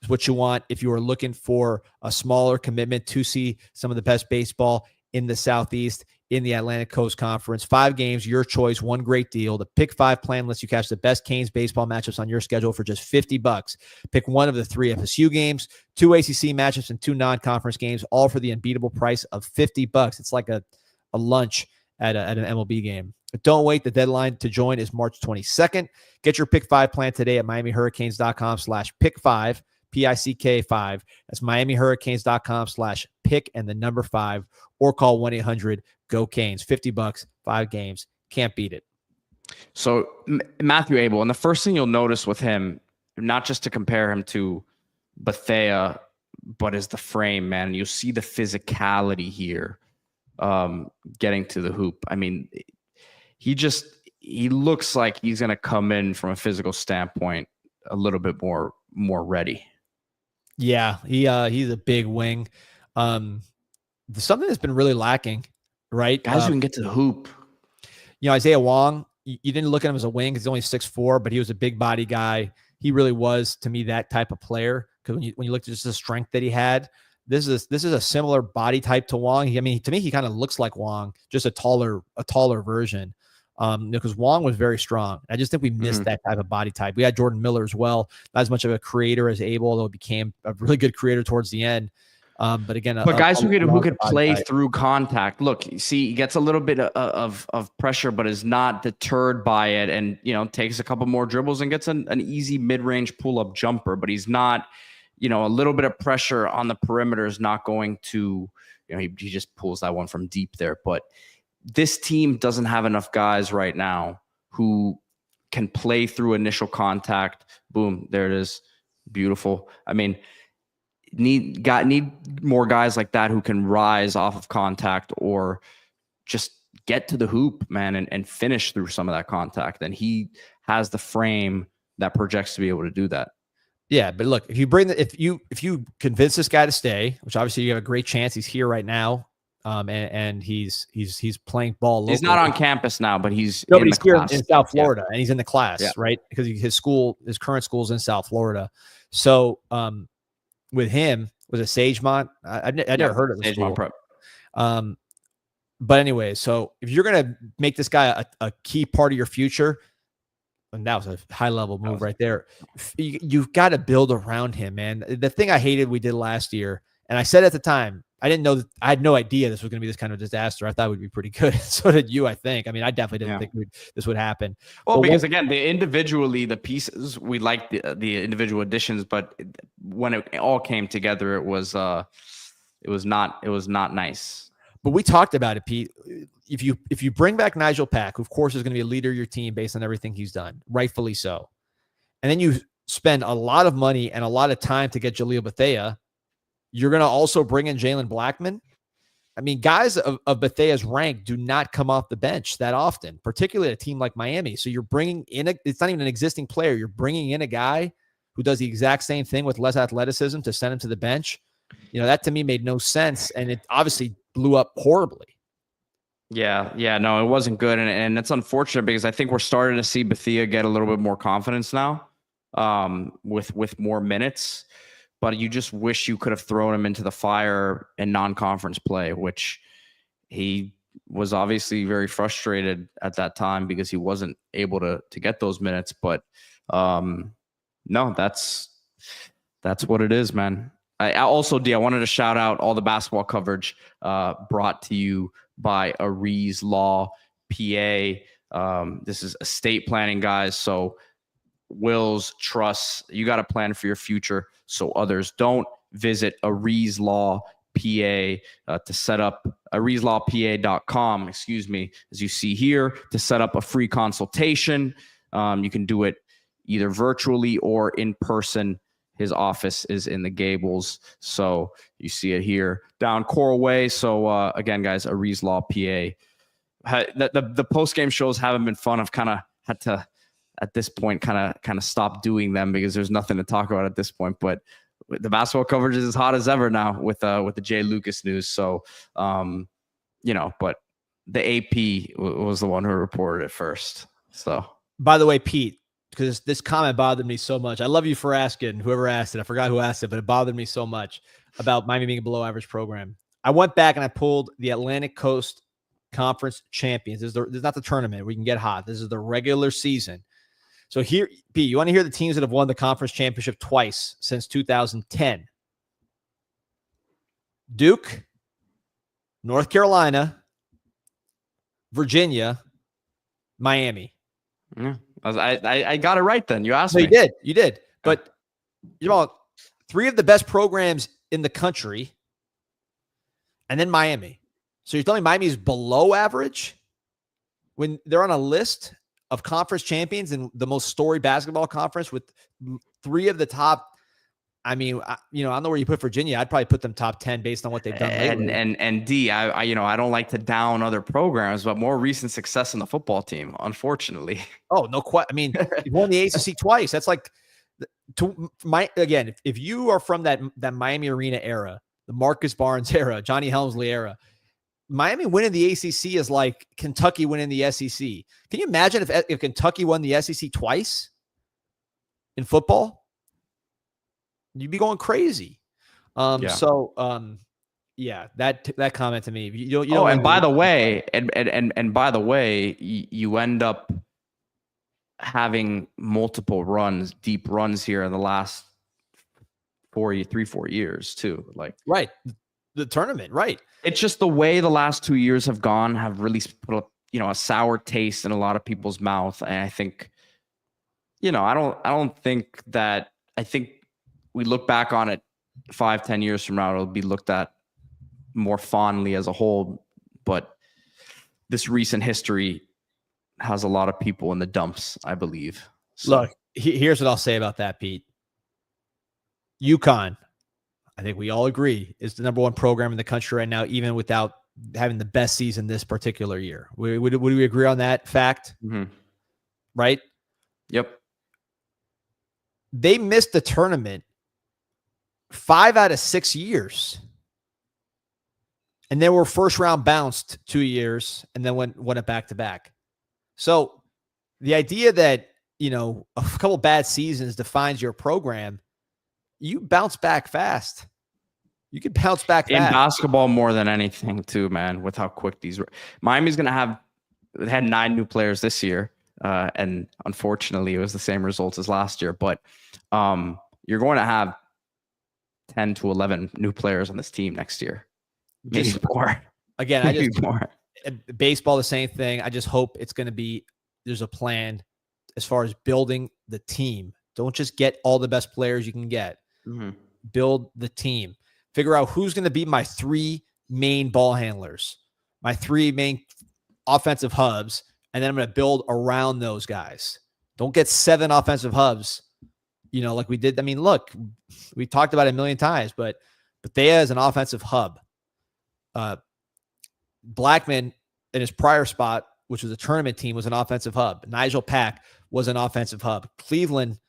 is what you want if you are looking for a smaller commitment to see some of the best baseball in the Southeast, in the Atlantic Coast Conference. 5 games, your choice, one great deal. The Pick 5 plan lets you catch the best Canes baseball matchups on your schedule for just $50. Pick one of the 3 FSU games, 2 ACC matchups, and 2 non-conference games, all for the unbeatable price of $50. It's like a lunch at an MLB game. But don't wait. The deadline to join is March 22nd. Get your Pick 5 plan today at MiamiHurricanes.com/pick5, PICK5. That's MiamiHurricanes.com/pick and the number 5, or call 1-800-GO-CANES. $50, 5 games. Can't beat it. So Matthew Abel, and the first thing you'll notice with him, not just to compare him to Bethea, but is the frame, man. You'll see the physicality here, getting to the hoop. I mean, he looks like he's going to come in from a physical standpoint a little bit more more ready. Yeah, he's a big wing. Something that's been really lacking, right? Guys who can get to the hoop. Isaiah Wong, you didn't look at him as a wing because he's only 6'4", but he was a big body guy. He really was, to me, that type of player. Because when you looked at just the strength that he had, this is a similar body type to Wong. To me, he kind of looks like Wong, just a taller version. Because Wong was very strong. I just think we missed that type of body type. We had Jordan Miller as well, not as much of a creator as Abel, although he became a really good creator towards the end. But again, guys who could play through contact. Look, you see, he gets a little bit of pressure, but is not deterred by it, and takes a couple more dribbles and gets an easy mid-range pull-up jumper. But he's not, a little bit of pressure on the perimeter is not going to, he just pulls that one from deep there. But this team doesn't have enough guys right now who can play through initial contact. Boom, there it is, beautiful. I mean, need more guys like that who can rise off of contact or just get to the hoop, man, and finish through some of that contact. And he has the frame that projects to be able to do that. Yeah, but look, if you convince this guy to stay, which obviously you have a great chance, he's here right now, and he's playing ball locally. He's not on campus now, but he's here in South Florida, and he's in the class, right? Because his current school's in South Florida. So, with him, was it Sagemont? I never heard of the school. Prep. But anyway, so if you're gonna make this guy a key part of your future, and that was a high level move right there, you've got to build around him, man. The thing I hated we did last year, and I said at the time, I didn't know I had no idea this was going to be this kind of disaster. I thought it would be pretty good. So did you, I think. I mean, I definitely didn't think this would happen. Well, because again, the pieces, we liked the individual additions, but when it all came together, it was not nice. But we talked about it, Pete. If you bring back Nigel Pack, who of course is going to be a leader of your team based on everything he's done, rightfully so, and then you spend a lot of money and a lot of time to get Jaleel Bethea, you're going to also bring in Jalen Blackman. I mean, guys of Bethea's rank do not come off the bench that often, particularly at a team like Miami. So you're bringing in it's not even an existing player. You're bringing in a guy who does the exact same thing with less athleticism to send him to the bench. That to me made no sense. And it obviously blew up horribly. Yeah, no, it wasn't good. And it's unfortunate because I think we're starting to see Bethea get a little bit more confidence now with more minutes. But you just wish you could have thrown him into the fire in non-conference play, which he was obviously very frustrated at that time because he wasn't able to get those minutes. But no, that's what it is, man. I wanted to shout out all the basketball coverage brought to you by Aries Law PA. This is estate planning, guys. So wills, trusts, you got to plan for your future so others don't. Visit Aries Law PA to set up AriesLawPA.com, as you see here, to set up a free consultation. You can do it either virtually or in person. His office is in the Gables, so you see it here down Coral Way. So again, guys, Aries Law PA. The post game shows haven't been fun. I've kind of had to, at this point, kind of stop doing them because there's nothing to talk about at this point. But the basketball coverage is as hot as ever now with the Jay Lucas news. So but the AP was the one who reported it first. So, by the way, Pete, because this comment bothered me so much. I love you for asking, whoever asked it. I forgot who asked it, but it bothered me so much about Miami being a below average program. I went back and I pulled the Atlantic Coast Conference champions. This is not the tournament where you can get hot. This is the regular season. So here, Pete, you want to hear the teams that have won the conference championship twice since 2010? Duke, North Carolina, Virginia, Miami. Yeah. I got it right then. You asked me. You did. But three of the best programs in the country, and then Miami. So you're telling me Miami is below average when they're on a list of conference champions in the most storied basketball conference with three of the top. I mean, I don't know where you put Virginia. I'd probably put them top 10 based on what they've done lately. And D, I don't like to down other programs, but more recent success in the football team, unfortunately. Oh, no question. I mean, you won the ACC twice. That's like if you are from that Miami Arena era, the Marcus Barnes era, Johnny Helmsley era, Miami winning the ACC is like Kentucky winning the SEC. Can you imagine if Kentucky won the SEC twice in football? You'd be going crazy. Yeah, that comment to me. You don't and by the way, and by the way, you end up having multiple runs, deep runs here in the last 4 years too. Like, right. The tournament, right. It's just the way the last 2 years have gone, have really put a sour taste in a lot of people's mouth. And I think, I think we look back on it 5-10 years from now, it'll be looked at more fondly as a whole. But this recent history has a lot of people in the dumps, I believe. So. Look, here's what I'll say about that, Pete. UConn, I think we all agree, is the number one program in the country right now, even without having the best season this particular year. Would we agree on that fact? Mm-hmm. Right? Yep. They missed the tournament 5 out of 6 years. And then were first round bounced 2 years and then went it back to back. So the idea that, a couple bad seasons defines your program, you bounce back fast. You can bounce back in fast. Basketball more than anything too, man, with how quick Miami's going to had 9 new players this year. And unfortunately it was the same results as last year, but you're going to have 10 to 11 new players on this team next year. Maybe more. Again, baseball, the same thing. I just hope it's going to be, there's a plan as far as building the team. Don't just get all the best players you can get. Mm-hmm. Build the team. Figure out who's going to be my 3 main ball handlers, my 3 main offensive hubs, and then I'm going to build around those guys. Don't get 7 offensive hubs, like we did. I mean, look, we talked about it a million times, but Thea is an offensive hub. Blackman in his prior spot, which was a tournament team, was an offensive hub. Nigel Pack was an offensive hub. Cleveland,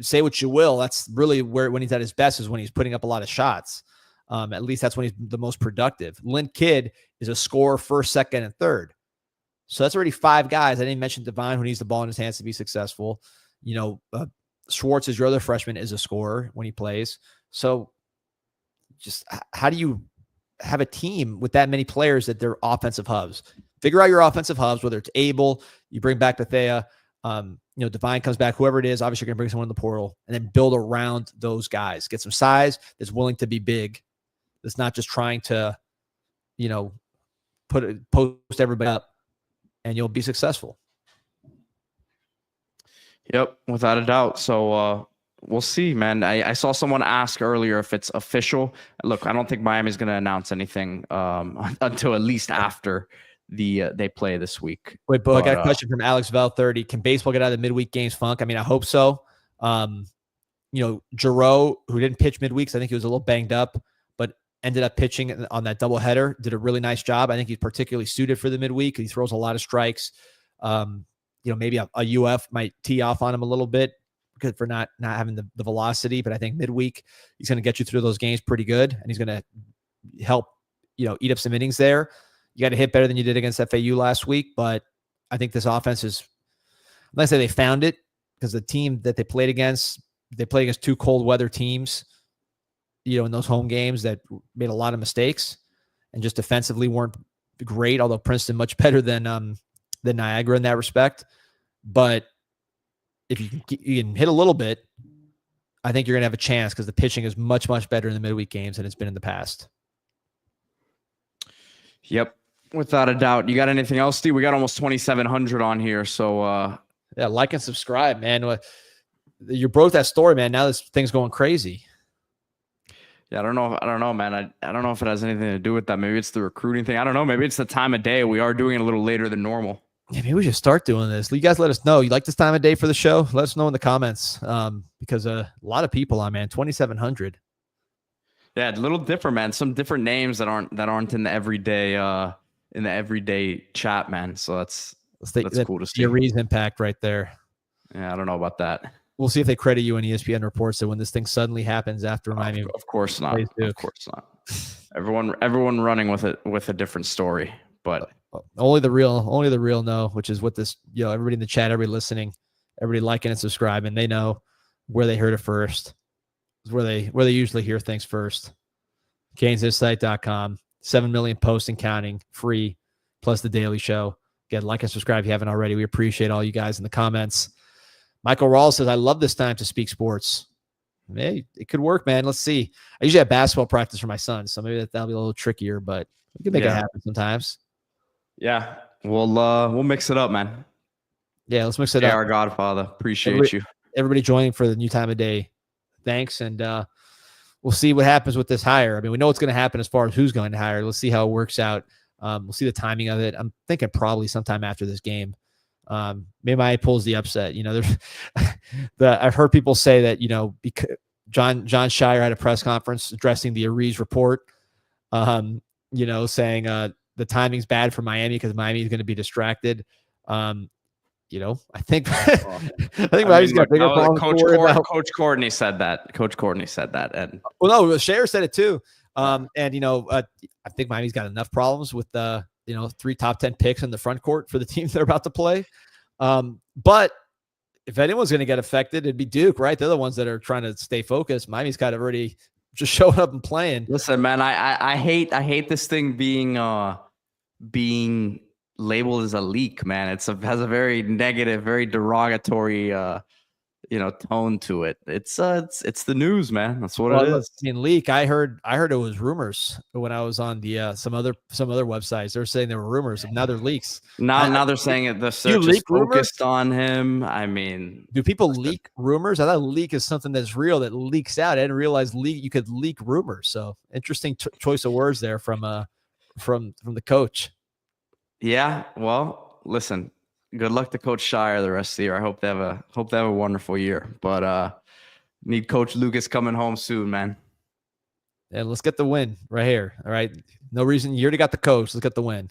say what you will, that's really when he's at his best is when he's putting up a lot of shots. At least that's when he's the most productive. Lynn Kidd is a scorer first, second, and third. So that's already 5 guys. I didn't mention Devine, who needs the ball in his hands to be successful. Schwartz is your other freshman, is a scorer when he plays. So just how do you have a team with that many players that they're offensive hubs? Figure out your offensive hubs, whether it's Abel, you bring back Bethea, Devine comes back, whoever it is, obviously you're going to bring someone in the portal, and then build around those guys. Get some size that's willing to be big. That's not just trying to, post everybody up, and you'll be successful. Yep, without a doubt. So we'll see, man. I saw someone ask earlier if it's official. Look, I don't think Miami's going to announce anything until at least after they play this week. Wait, but I got a question from Alex Val 30. Can baseball get out of the midweek games funk? I mean, I hope so. Giroux, who didn't pitch midweeks, I think he was a little banged up, but ended up pitching on that doubleheader. Did a really nice job. I think he's particularly suited for the midweek. He throws a lot of strikes. Maybe a UF might tee off on him a little bit because for not having the velocity, but I think midweek he's going to get you through those games pretty good, and he's going to help eat up some innings there. You got to hit better than you did against FAU last week, but I think this offense is, I'm not say they found it, because the team that they played against 2 cold weather teams, in those home games that made a lot of mistakes and just defensively weren't great, although Princeton much better than Niagara in that respect. But if you can hit a little bit, I think you're going to have a chance, because the pitching is much, much better in the midweek games than it's been in the past. Yep, without a doubt. You got anything else, Steve? We got almost 2,700 on here. So yeah, like and subscribe, man. You broke that story, man. Now this thing's going crazy. Yeah, I don't know, man. I don't know if it has anything to do with that. Maybe it's the recruiting thing. I don't know. Maybe it's the time of day. We are doing it a little later than normal. Yeah, maybe we should start doing this. You guys let us know. You like this time of day for the show? Let us know in the comments, because a lot of people on, man. 2,700. Yeah, a little different, man. Some different names that aren't in the everyday chat, man. So that's cool to see. Your impact right there. Yeah, I don't know about that. we'll see if they credit you when ESPN reports that when this thing suddenly happens after Miami. Of course not. Of course not. Everyone running with it with a different story, but only the real know, which is what this, everybody in the chat, everybody listening, everybody liking and subscribing, they know where they heard it first. Is where they usually hear things first. CanesInsight.com, 7 million posts and counting, free, plus the daily show. Again, like and subscribe if you haven't already. We appreciate all you guys in the comments. Michael Rawls says, I love this time to speak sports. Maybe it could work, man. Let's see. I usually have basketball practice for my son, so maybe that'll be a little trickier, but we can make it happen sometimes. Yeah, we'll mix it up, man. Yeah, let's mix it up. Our Godfather, appreciate you. Everybody joining for the new time of day. Thanks, and we'll see what happens with this hire. I mean, we know what's going to happen as far as who's going to hire. Let's see how it works out. We'll see the timing of it. I'm thinking probably sometime after this game. Maybe I pulls the upset. I've heard people say that because John Shire had a press conference addressing the Ariz report. Saying the timing's bad for Miami because Miami is going to be distracted. I think Miami's got bigger problems. Coach Courtney said that. And no, Shire said it too. I think Miami's got enough problems with 3 top 10 picks in the front court for the teams they're about to play. But if anyone's going to get affected, it'd be Duke, right? They're the ones that are trying to stay focused. Miami's kind of already just showing up and playing. Listen, man, I hate this thing being labeled as a leak, man. Has a very negative, very derogatory tone to it. It's the news, man. That's what it is. I mean, leak. I heard it was rumors when I was on the some other websites. They're saying there were rumors, and now they're leaks. Now they're saying it. The search is focused on him. I mean, do people leak rumors? I thought leak is something that's real that leaks out. I didn't realize you could leak rumors. So interesting choice of words there from the coach. Yeah. Well, listen. Good luck to Coach Shire the rest of the year. I hope they have a wonderful year. But need Coach Lucas coming home soon, man. And let's get the win right here. All right. No reason. You already got the coach. Let's get the win.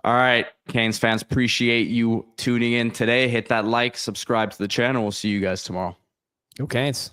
All right. Canes fans, appreciate you tuning in today. Hit that like, subscribe to the channel. We'll see you guys tomorrow. Go Canes.